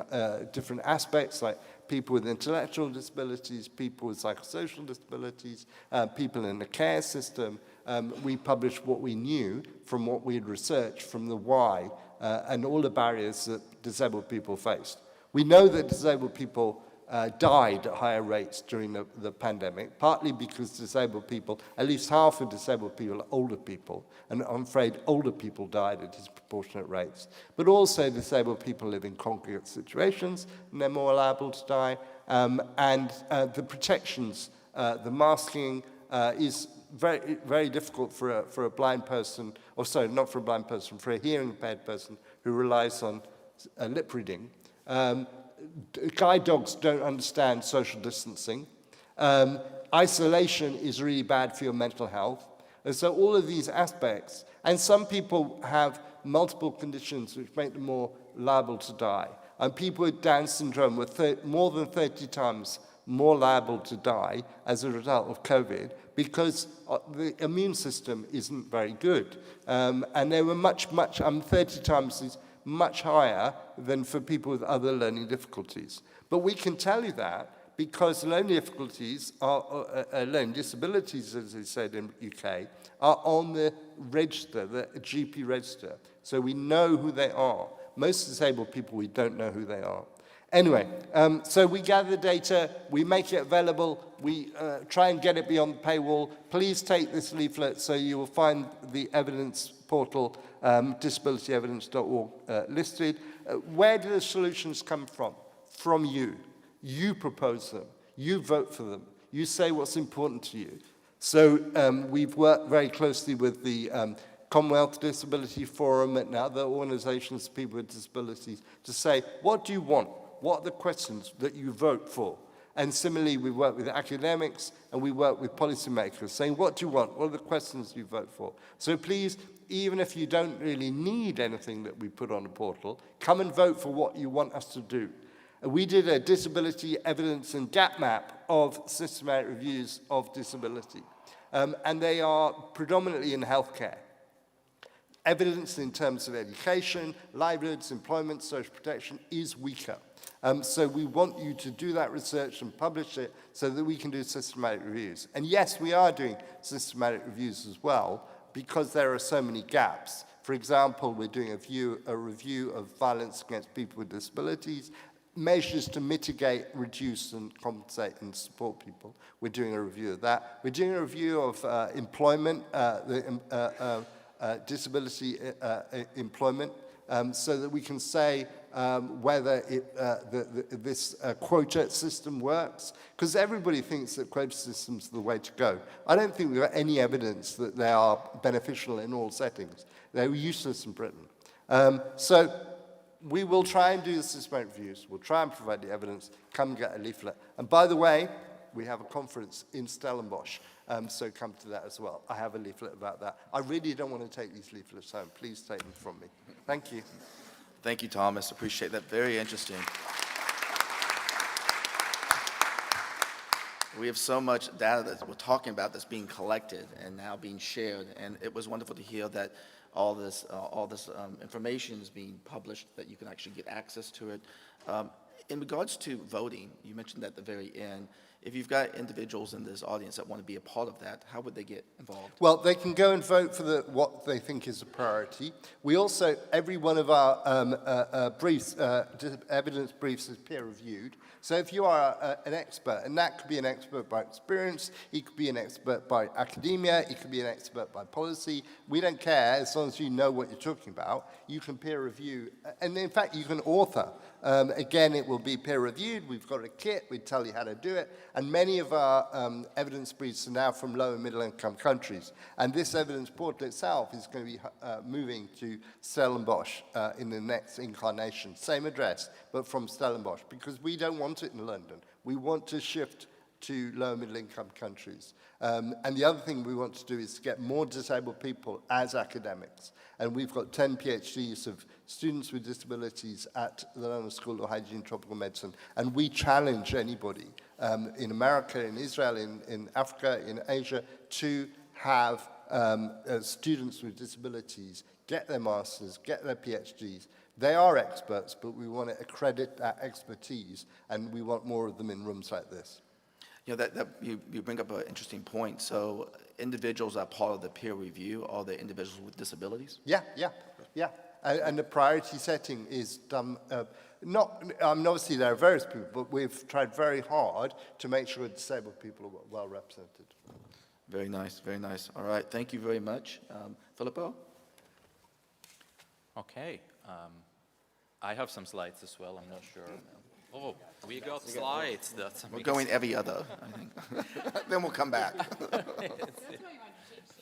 different aspects like people with intellectual disabilities, people with psychosocial disabilities, people in the care system. We published what we knew from what we had researched from the why and all the barriers that disabled people faced. We know that disabled people died at higher rates during the pandemic, partly because disabled people, at least half of disabled people are older people, and I'm afraid older people died at disproportionate rates. But also disabled people live in congregate situations, and they're more liable to die, and the protections, the masking is very, very difficult for a blind person, or sorry, not for a blind person, for a hearing impaired person who relies on lip reading. Guide dogs don't understand social distancing. Isolation is really bad for your mental health. And so all of these aspects, and some people have multiple conditions which make them more liable to die. And people with Down syndrome were more than 30 times more liable to die as a result of COVID because the immune system isn't very good. And they were much, 30 times is much higher than for people with other learning difficulties. But we can tell you that because learning difficulties, learning disabilities, as they said in the UK, are on the register, the GP register. So we know who they are. Most disabled people, we don't know who they are. Anyway, so we gather data, we make it available, we try and get it beyond the paywall. Please take this leaflet so you will find the evidence portal, disabilityevidence.org listed. Where do the solutions come from? From you. You propose them. You vote for them. You say what's important to you. So we've worked very closely with the Commonwealth Disability Forum and other organizations of people with disabilities to say, what do you want? What are the questions that you vote for? And similarly, we work with academics and we work with policymakers, saying, what do you want? What are the questions you vote for? So please, even if you don't really need anything that we put on the portal, come and vote for what you want us to do. We did a disability evidence and gap map of systematic reviews of disability. And they are predominantly in healthcare. Evidence in terms of education, livelihoods, employment, social protection is weaker. So we want you to do that research and publish it so that we can do systematic reviews. And yes, we are doing systematic reviews as well because there are so many gaps. For example, we're doing a review of violence against people with disabilities, measures to mitigate, reduce, and compensate and support people. We're doing a review of that. We're doing a review of employment, disability employment, so that we can say whether this quota system works. Because everybody thinks that quota systems are the way to go. I don't think we've got any evidence that they are beneficial in all settings. They were useless in Britain. So we will try and do the systematic reviews. We'll try and provide the evidence. Come and get a leaflet. And by the way, we have a conference in Stellenbosch, so come to that as well. I have a leaflet about that. I really don't want to take these leaflets home. Please take them from me. Thank you. Thank you, Thomas. Appreciate that. Very interesting. We have so much data that we're talking about that's being collected and now being shared, and it was wonderful to hear that all this information is being published, that you can actually get access to it. In regards to voting, you mentioned at the very end, if you've got individuals in this audience that want to be a part of that, how would they get involved? Well, they can go and vote for what they think is a priority. We also, every one of our briefs, evidence briefs is peer reviewed. So if you are an expert, and that could be an expert by experience, it could be an expert by academia, it could be an expert by policy, we don't care, as long as you know what you're talking about, you can peer review, and in fact you can author. Again, it will be peer reviewed, we've got a kit, we tell you how to do it, and many of our evidence briefs are now from low and middle income countries. And this evidence portal itself is going to be moving to Stellenbosch in the next incarnation. Same address, but from Stellenbosch, because we don't want it in London. We want to shift to low and middle income countries. And the other thing we want to do is to get more disabled people as academics. And we've got 10 PhDs of students with disabilities at the London School of Hygiene and Tropical Medicine. And we challenge anybody in America, in Israel, in Africa, in Asia, to have students with disabilities get their masters, get their PhDs. They are experts, but we want to accredit that expertise, and we want more of them in rooms like this. You know, you bring up an interesting point. So individuals that are part of the peer review are the individuals with disabilities? Yeah. And the priority setting is done, obviously there are various people, but we've tried very hard to make sure disabled people are well represented. Very nice, very nice. All right, thank you very much. Filippo? Okay. I have some slides as well, I'm not sure. Oh, we got slides. That's We're going every other, I think. Then we'll come back.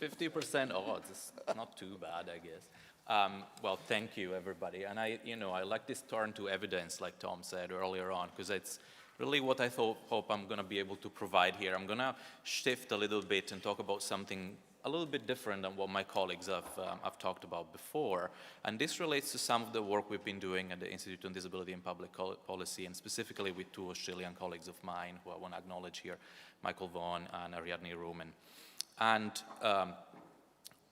50% odds. It's not too bad, I guess. Well, thank you, everybody. And I like this turn to evidence, like Tom said earlier on, because it's really what I hope I'm going to be able to provide here. I'm going to shift a little bit and talk about something a little bit different than what my colleagues have talked about before. And this relates to some of the work we've been doing at the Institute on Disability and Public Policy, and specifically with two Australian colleagues of mine who I want to acknowledge here, Michael Vaughan and Ariadne Ruman. And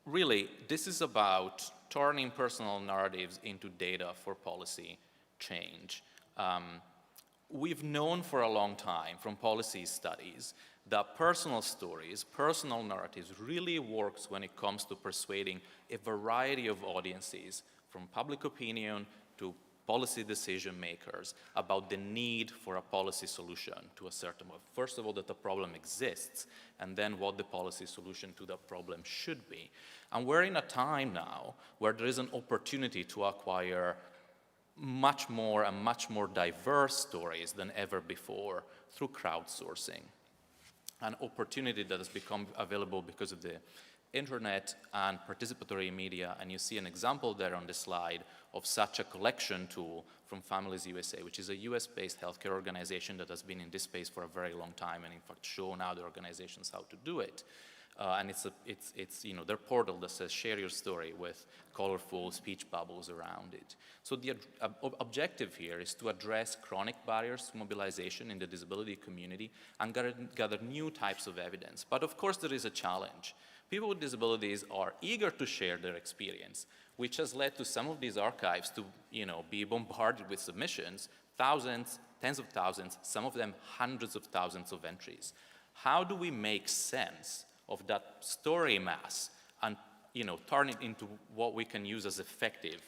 really, this is about turning personal narratives into data for policy change. We've known for a long time from policy studies that personal stories, personal narratives really works when it comes to persuading a variety of audiences, from public opinion to policy decision makers, about the need for a policy solution to a certain one. First of all, that the problem exists, and then what the policy solution to that problem should be. And we're in a time now where there is an opportunity to acquire much more and much more diverse stories than ever before through crowdsourcing. An opportunity that has become available because of the internet and participatory media, and you see an example there on the slide of such a collection tool from Families USA, which is a US-based healthcare organization that has been in this space for a very long time and in fact shown other organizations how to do it. And it's you know, their portal that says share your story with colorful speech bubbles around it. So the objective here is to address chronic barriers to mobilization in the disability community and gather new types of evidence. But of course there is a challenge. People with disabilities are eager to share their experience, which has led to some of these archives to, you know, be bombarded with submissions, thousands, tens of thousands, some of them hundreds of thousands of entries. How do we make sense of that story mass and, you know, turn it into what we can use as effective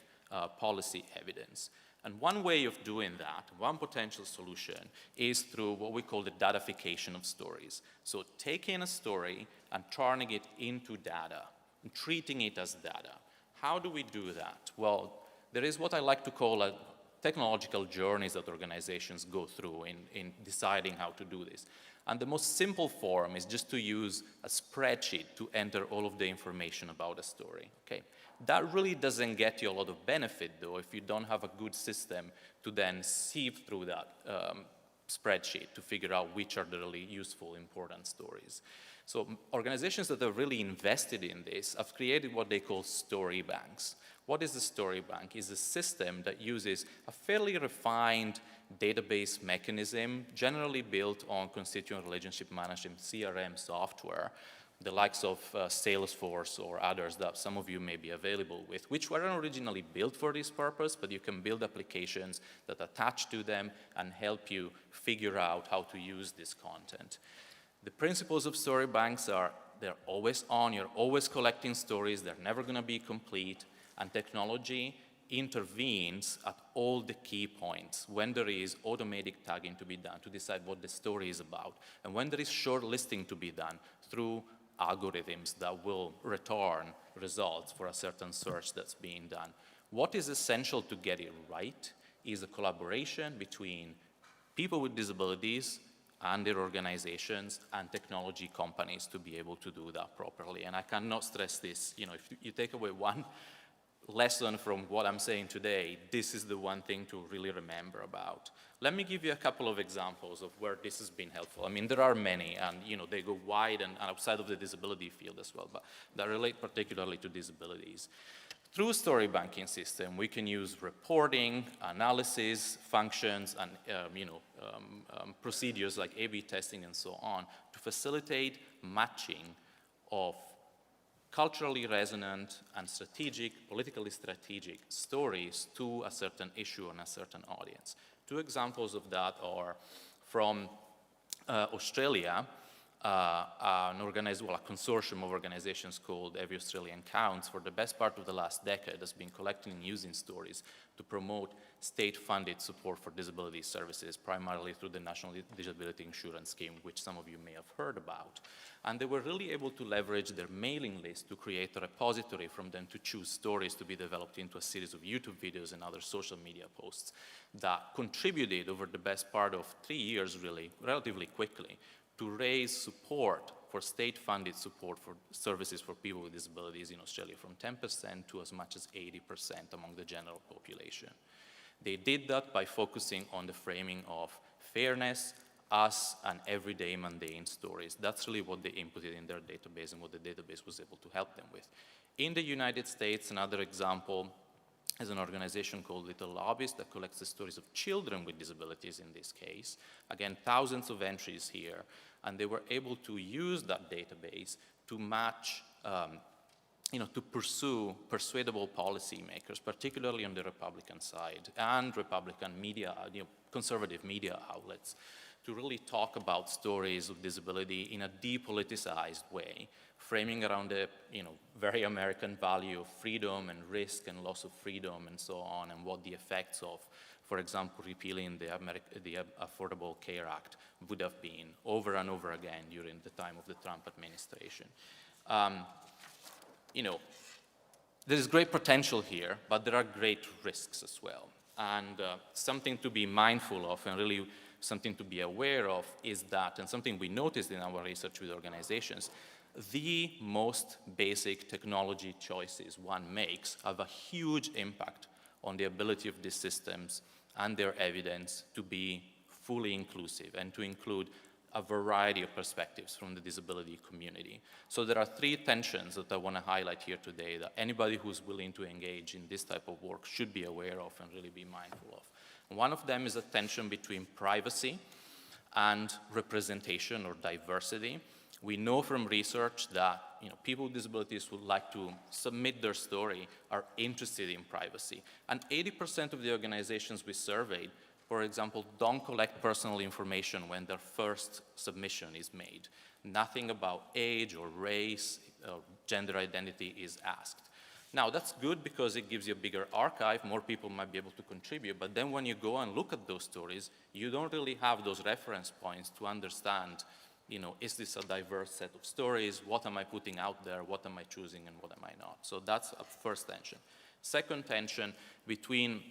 policy evidence? And one way of doing that, one potential solution, is through what we call the datafication of stories. So taking a story and turning it into data, and treating it as data. How do we do that? Well, there is what I like to call a technological journeys that organizations go through in deciding how to do this. And the most simple form is just to use a spreadsheet to enter all of the information about a story, okay? That really doesn't get you a lot of benefit, though, if you don't have a good system to then sieve through that spreadsheet to figure out which are the really useful, important stories. So organizations that are really invested in this have created what they call story banks. What is a story bank? It's a system that uses a fairly refined database mechanism, generally built on constituent relationship management, CRM software, the likes of Salesforce or others that some of you may be available with, which weren't originally built for this purpose, but you can build applications that attach to them and help you figure out how to use this content. The principles of story banks are they're always on, you're always collecting stories, they're never going to be complete, and technology intervenes at all the key points when there is automatic tagging to be done to decide what the story is about, and when there is short listing to be done through algorithms that will return results for a certain search that's being done. What is essential to get it right is a collaboration between people with disabilities and their organizations and technology companies to be able to do that properly. And I cannot stress this. You know, if you take away one lesson from what I'm saying today, this is the one thing to really remember about. Let me give you a couple of examples of where this has been helpful. I mean, there are many, and you know, they go wide and outside of the disability field as well, but that relate particularly to disabilities. Through story banking system, we can use reporting, analysis, functions, and procedures like A/B testing and so on to facilitate matching of culturally resonant and strategic, politically strategic stories to a certain issue and a certain audience. Two examples of that are from Australia, a consortium of organizations called Every Australian Counts for the best part of the last decade has been collecting and using stories to promote state-funded support for disability services, primarily through the National Disability Insurance Scheme, which some of you may have heard about. And they were really able to leverage their mailing list to create a repository from them to choose stories to be developed into a series of YouTube videos and other social media posts that contributed over the best part of 3 years, really, relatively quickly, to raise support for state-funded support for services for people with disabilities in Australia from 10% to as much as 80% among the general population. They did that by focusing on the framing of fairness, us, and everyday mundane stories. That's really what they inputted in their database and what the database was able to help them with. In the United States, another example is an organization called Little Lobbyists that collects the stories of children with disabilities in this case. Again, thousands of entries here, and they were able to use that database to match, to pursue persuadable policymakers, particularly on the Republican side, and Republican media, conservative media outlets, to really talk about stories of disability in a depoliticized way, framing around the very American value of freedom and risk and loss of freedom and so on, and what the effects of, for example, repealing the Affordable Care Act would have been over and over again during the time of the Trump administration. There is great potential here, but there are great risks as well. And something to be mindful of and really something to be aware of is that, and something we noticed in our research with organizations, the most basic technology choices one makes have a huge impact on the ability of these systems and their evidence to be fully inclusive and to include a variety of perspectives from the disability community. So there are three tensions that I want to highlight here today that anybody who's willing to engage in this type of work should be aware of and really be mindful of. One of them is a tension between privacy and representation or diversity. We know from research that people with disabilities who like to submit their story are interested in privacy. And 80% of the organizations we surveyed, for example, don't collect personal information when their first submission is made. Nothing about age or race or gender identity is asked. Now, that's good because it gives you a bigger archive, more people might be able to contribute, but then when you go and look at those stories, you don't really have those reference points to understand, is this a diverse set of stories? What am I putting out there? What am I choosing and what am I not? So that's a first tension. Second tension between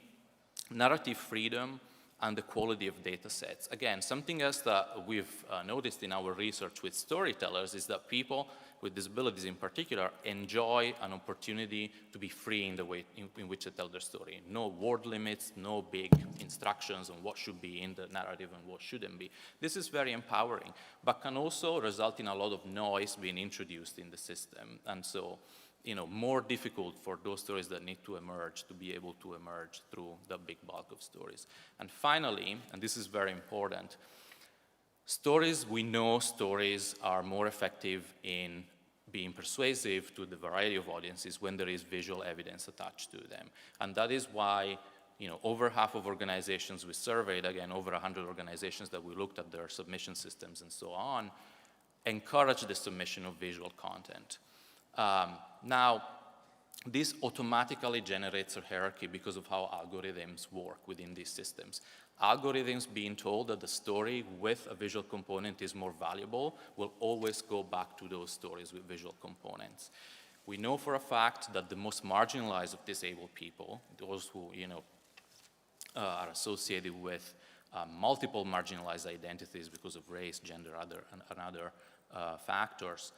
narrative freedom and the quality of data sets. Again, something else that we've noticed in our research with storytellers is that people with disabilities in particular enjoy an opportunity to be free in the way in which they tell their story. No word limits, no big instructions on what should be in the narrative and what shouldn't be. This is very empowering, but can also result in a lot of noise being introduced in the system. And so, more difficult for those stories that need to emerge to be able to emerge through the big bulk of stories. And finally, and this is very important, we know stories are more effective in being persuasive to the variety of audiences when there is visual evidence attached to them. And that is why over half of organizations we surveyed, again, over 100 organizations that we looked at their submission systems and so on, encourage the submission of visual content. Now, this automatically generates a hierarchy because of how algorithms work within these systems. Algorithms being told that the story with a visual component is more valuable will always go back to those stories with visual components. We know for a fact that the most marginalized of disabled people, those who are associated with multiple marginalized identities because of race, gender, and other factors,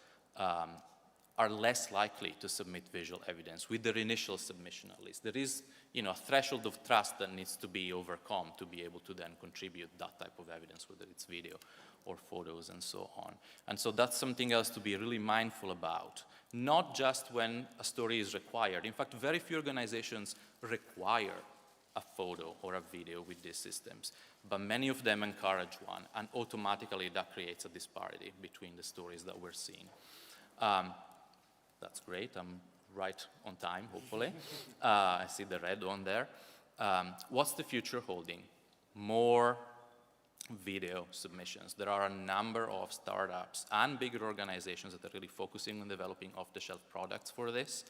are less likely to submit visual evidence with their initial submission at least. There is a threshold of trust that needs to be overcome to be able to then contribute that type of evidence, whether it's video or photos and so on. And so that's something else to be really mindful about, not just when a story is required. In fact, very few organizations require a photo or a video with these systems, but many of them encourage one, and automatically that creates a disparity between the stories that we're seeing. That's great, I'm right on time, hopefully. I see the red on there. What's the future holding? More video submissions. There are a number of startups and bigger organizations that are really focusing on developing off-the-shelf products for this,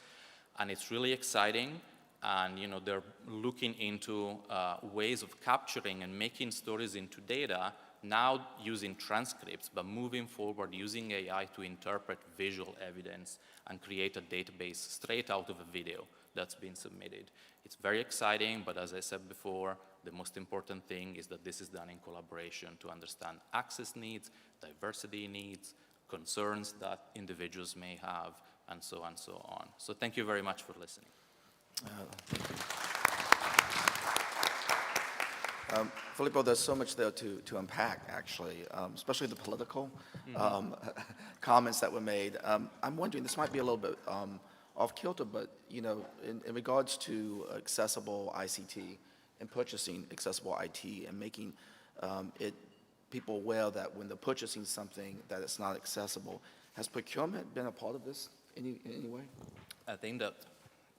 and it's really exciting. And they're looking into ways of capturing and making stories into data, now using transcripts, but moving forward using AI to interpret visual evidence and create a database straight out of a video that's been submitted. It's very exciting, but as I said before, the most important thing is that this is done in collaboration to understand access needs, diversity needs, concerns that individuals may have, and so on and so on. So thank you very much for listening. Filippo, there's so much there to unpack, actually, especially the political comments that were made. I'm wondering, this might be a little bit off kilter, but in regards to accessible ICT and purchasing accessible IT and making people aware that when they're purchasing something that it's not accessible, has procurement been a part of this in any way? I think that,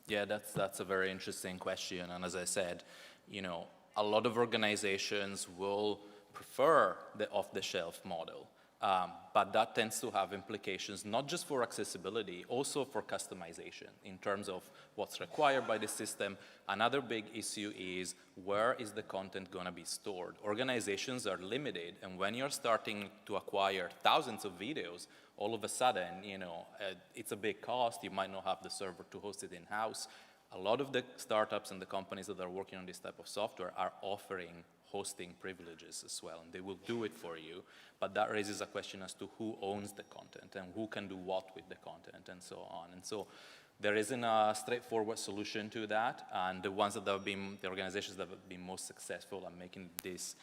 yeah, that's a very interesting question. And as I said, a lot of organizations will prefer the off-the-shelf model, but that tends to have implications not just for accessibility, also for customization in terms of what's required by the system. Another big issue is where is the content going to be stored? Organizations are limited, and when you're starting to acquire thousands of videos, all of a sudden, it's a big cost. You might not have the server to host it in-house. A lot of the startups and the companies that are working on this type of software are offering hosting privileges as well, and they will do it for you. But that raises a question as to who owns the content and who can do what with the content and so on. And so there isn't a straightforward solution to that, and the organizations that have been most successful at making this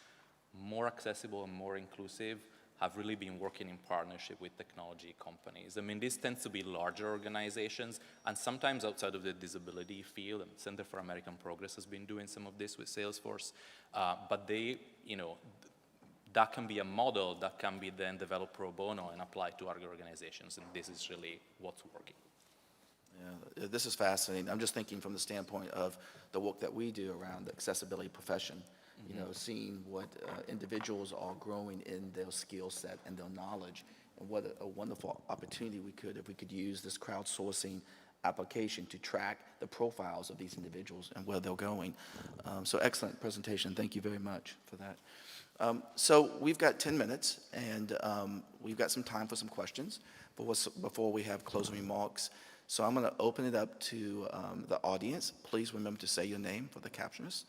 more accessible and more inclusive have really been working in partnership with technology companies. I mean, this tends to be larger organizations, and sometimes outside of the disability field, and Center for American Progress has been doing some of this with Salesforce, but they, that can be a model that can be then developed pro bono and applied to other organizations, and this is really what's working. Yeah, this is fascinating. I'm just thinking from the standpoint of the work that we do around the accessibility profession, seeing what individuals are growing in their skill set and their knowledge, and what a wonderful opportunity if we could use this crowdsourcing application to track the profiles of these individuals and where they're going. So excellent presentation. Thank you very much for that. So we've got 10 minutes, and we've got some time for some questions before we have closing remarks. So I'm going to open it up to the audience. Please remember to say your name for the captioners.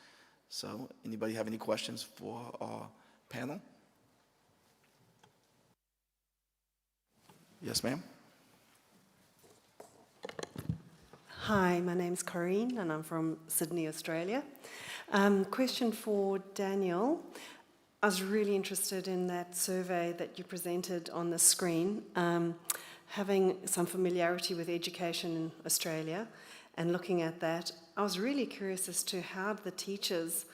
So anybody have any questions for our panel? Yes, ma'am. Hi, my name's Corrine, and I'm from Sydney, Australia. Question for Daniel. I was really interested in that survey that you presented on the screen. Having some familiarity with education in Australia and looking at that, I was really curious as to how the teachers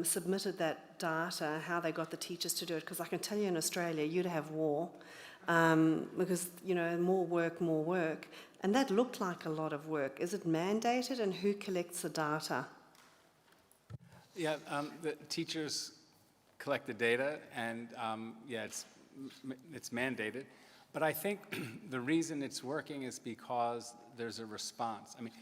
submitted that data, how they got the teachers to do it, because I can tell you in Australia you'd have war because, more work, and that looked like a lot of work. Is it mandated, and who collects the data? Yeah, the teachers collect the data, and it's mandated. But I think the reason it's working is because there's a response. I mean,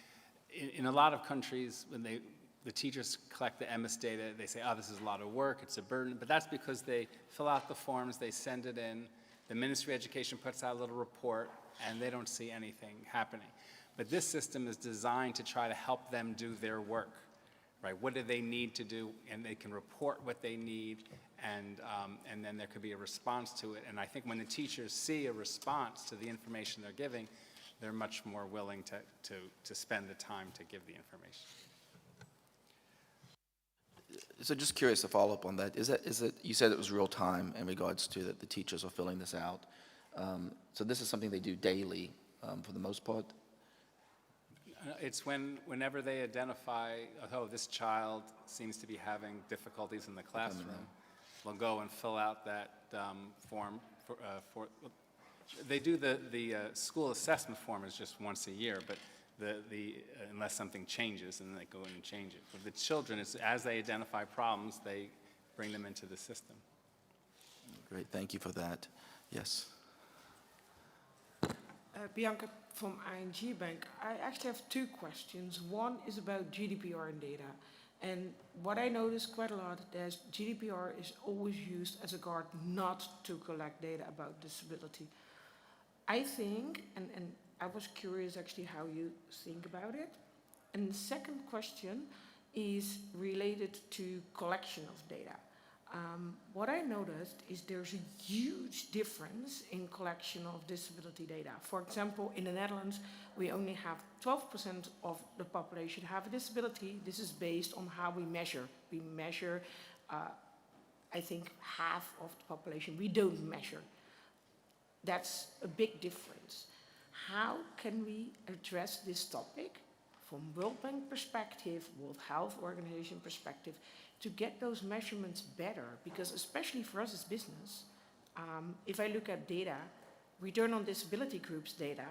in a lot of countries, when the teachers collect the MS data, they say, oh, this is a lot of work, it's a burden. But that's because they fill out the forms, they send it in, the Ministry of Education puts out a little report, and they don't see anything happening. But this system is designed to try to help them do their work, right? What do they need to do? And they can report what they need, and then there could be a response to it. And I think when the teachers see a response to the information they're giving, they're much more willing to spend the time to give the information. So just curious to follow up on that. Is it, you said it was real time in regards to that the teachers are filling this out. So this is something they do daily for the most part? It's whenever they identify, oh, this child seems to be having difficulties in the classroom, they'll go and fill out that form. They do the school assessment form is just once a year, but unless something changes, and then they go in and change it. For the children, it's as they identify problems, they bring them into the system. Great, thank you for that. Yes. Bianca from ING Bank. I actually have two questions. One is about GDPR and data. And what I noticed quite a lot is GDPR is always used as a guard not to collect data about disability. I think, and I was curious actually how you think about it. And the second question is related to collection of data. What I noticed is there's a huge difference in collection of disability data. For example, in the Netherlands, we only have 12% of the population have a disability. This is based on how we measure. We measure, I think, half of the population. We don't measure. That's a big difference. How can we address this topic from World Bank perspective, World Health Organization perspective, to get those measurements better? Because especially for us as business, if I look at data, return on disability groups data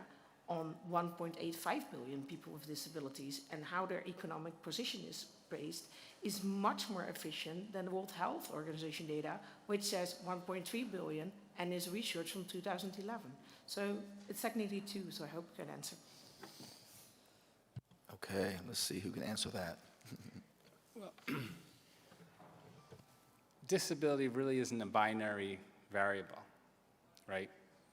on 1.85 billion people with disabilities and how their economic position is based is much more efficient than the World Health Organization data, which says 1.3 billion and is research from 2011. So it's technically two, so I hope you can answer. Okay, let's see who can answer that. Well, disability really isn't a binary variable, right?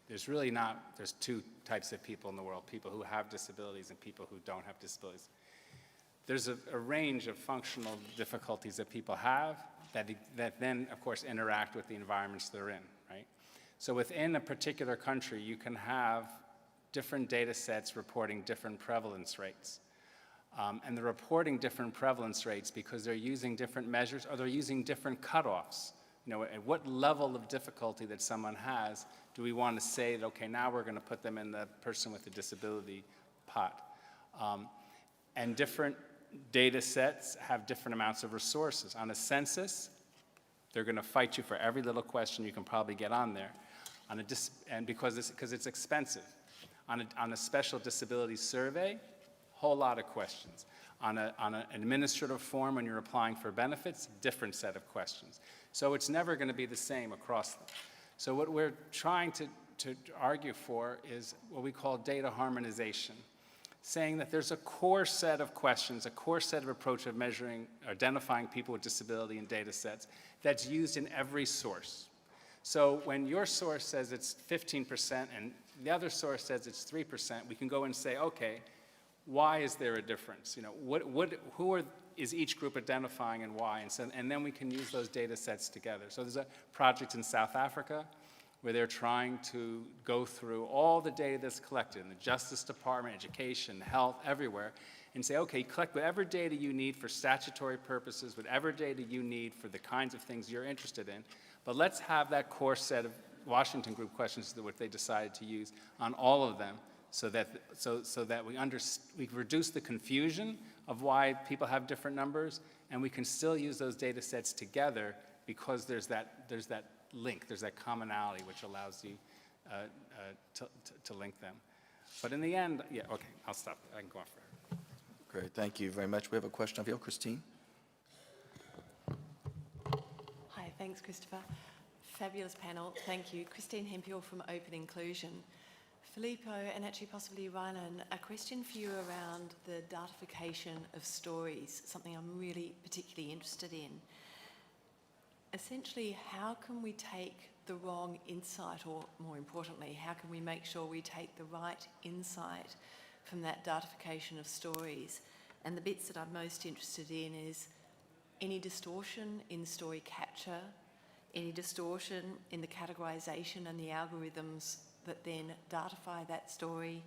There's really not, there's two types of people in the world, people who have disabilities and people who don't have disabilities. There's a range of functional difficulties that people have, that then, of course, interact with the environments they're in, right? So within a particular country, you can have different data sets reporting different prevalence rates. And they're reporting different prevalence rates because they're using different measures or they're using different cutoffs. You know, at what level of difficulty that someone has do we want to say that, okay, now we're going to put them in the person with a disability pot. And different data sets have different amounts of resources. On a census, they're going to fight you for every little question you can probably get on there, and because it's expensive. On a special disability survey, whole lot of questions. On an administrative form when you're applying for benefits, different set of questions. So it's never going to be the same across them. So what we're trying to argue for is what we call data harmonization, saying that there's a core set of questions, a core set of approach of measuring, identifying people with disability in data sets that's used in every source. So when your source says it's 15% and the other source says it's 3%, we can go and say, okay, why is there a difference? You know, is each group identifying and why? And then we can use those data sets together. So there's a project in South Africa where they're trying to go through all the data that's collected in the Justice Department, education, health, everywhere, and say, okay, collect whatever data you need for statutory purposes, whatever data you need for the kinds of things you're interested in, but let's have that core set of Washington Group questions that what they decided to use on all of them so that we reduce the confusion of why people have different numbers, and we can still use those data sets together because there's that link, there's that commonality which allows you to link them. But in the end, yeah, okay, I'll stop. I can go on forever. Great, thank you very much. We have a question of you, Christine. Hi, thanks, Christopher. Fabulous panel, thank you. Christine Hempiel from Open Inclusion. Filippo, and actually possibly Rylin, a question for you around the datification of stories, something I'm really particularly interested in. Essentially, how can we take the wrong insight, or more importantly, how can we make sure we take the right insight from that datification of stories? And the bits that I'm most interested in is any distortion in story capture, any distortion in the categorization and the algorithms that then datify that story,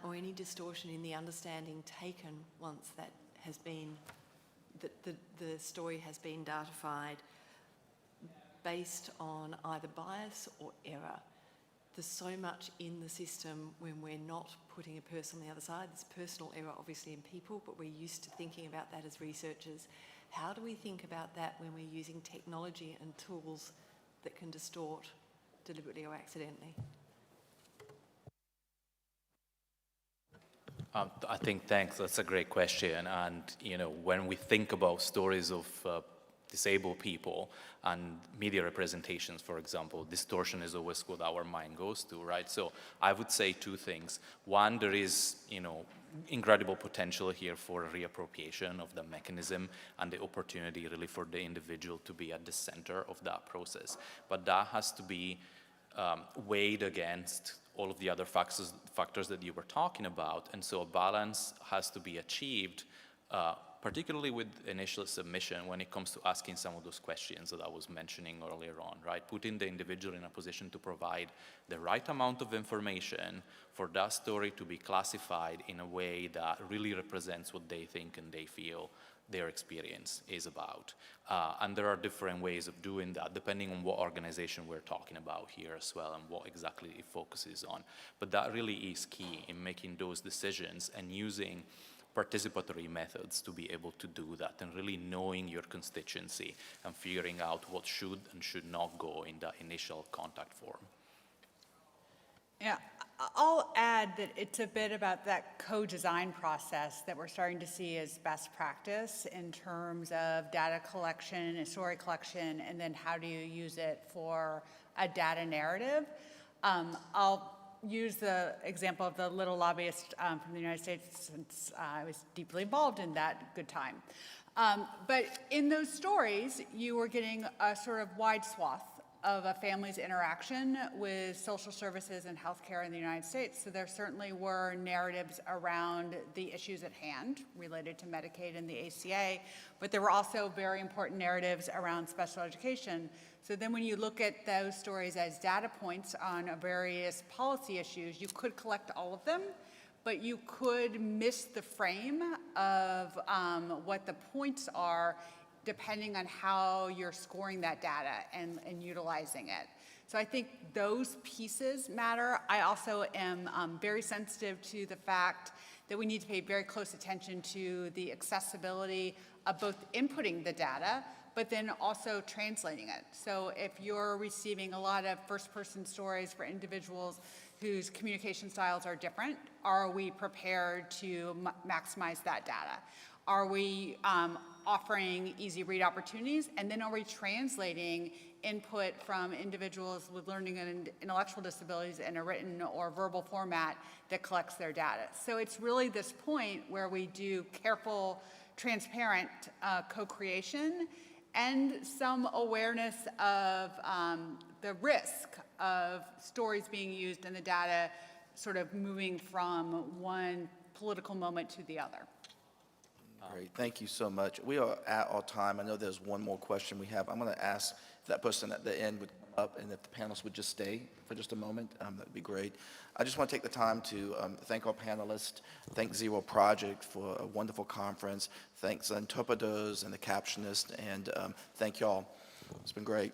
or any distortion in the understanding taken once that has been, the story has been datified based on either bias or error. There's so much in the system when we're not putting a person on the other side. There's personal error obviously in people, but we're used to thinking about that as researchers. How do we think about that when we're using technology and tools that can distort deliberately or accidentally? I think, thanks, that's a great question. And, you know, when we think about stories of disabled people and media representations, for example, distortion is always what our mind goes to, right? So I would say two things. One, there is, you know, incredible potential here for reappropriation of the mechanism and the opportunity really for the individual to be at the center of that process. But that has to be weighed against all of the other factors that you were talking about. And so a balance has to be achieved, particularly with initial submission when it comes to asking some of those questions that I was mentioning earlier on, right? Putting the individual in a position to provide the right amount of information for that story to be classified in a way that really represents what they think and they feel their experience is about. And there are different ways of doing that depending on what organization we're talking about here as well and what exactly it focuses on. But that really is key in making those decisions and using participatory methods to be able to do that and really knowing your constituency and figuring out what should and should not go in that initial contact form. Yeah, I'll add that it's a bit about that co-design process that we're starting to see as best practice in terms of data collection and story collection, and then how do you use it for a data narrative. I'll use the example of the little lobbyist from the United States, since I was deeply involved in that good time. But in those stories, you were getting a sort of wide swath of a family's interaction with social services and healthcare in the United States. So there certainly were narratives around the issues at hand related to Medicaid and the ACA, but there were also very important narratives around special education. So then when you look at those stories as data points on various policy issues, you could collect all of them, but you could miss the frame of what the points are depending on how you're scoring that data and utilizing it. So I think those pieces matter. I also am very sensitive to the fact that we need to pay very close attention to the accessibility of both inputting the data, but then also translating it. So if you're receiving a lot of first-person stories for individuals whose communication styles are different, are we prepared to maximize that data? Are we offering easy read opportunities? And then are we translating input from individuals with learning and intellectual disabilities in a written or verbal format that collects their data? So it's really this point where we do careful, transparent co-creation and some awareness of the risk of stories being used and the data sort of moving from one political moment to the other. Great, thank you so much. We are at our time. I know there's one more question we have. I'm going to ask if that person at the end would come up and if the panelists would just stay for just a moment. That would be great. I just want to take the time to thank our panelists, thank Zero Project for a wonderful conference, thanks the interpreters and the captionists, and thank y'all. It's been great.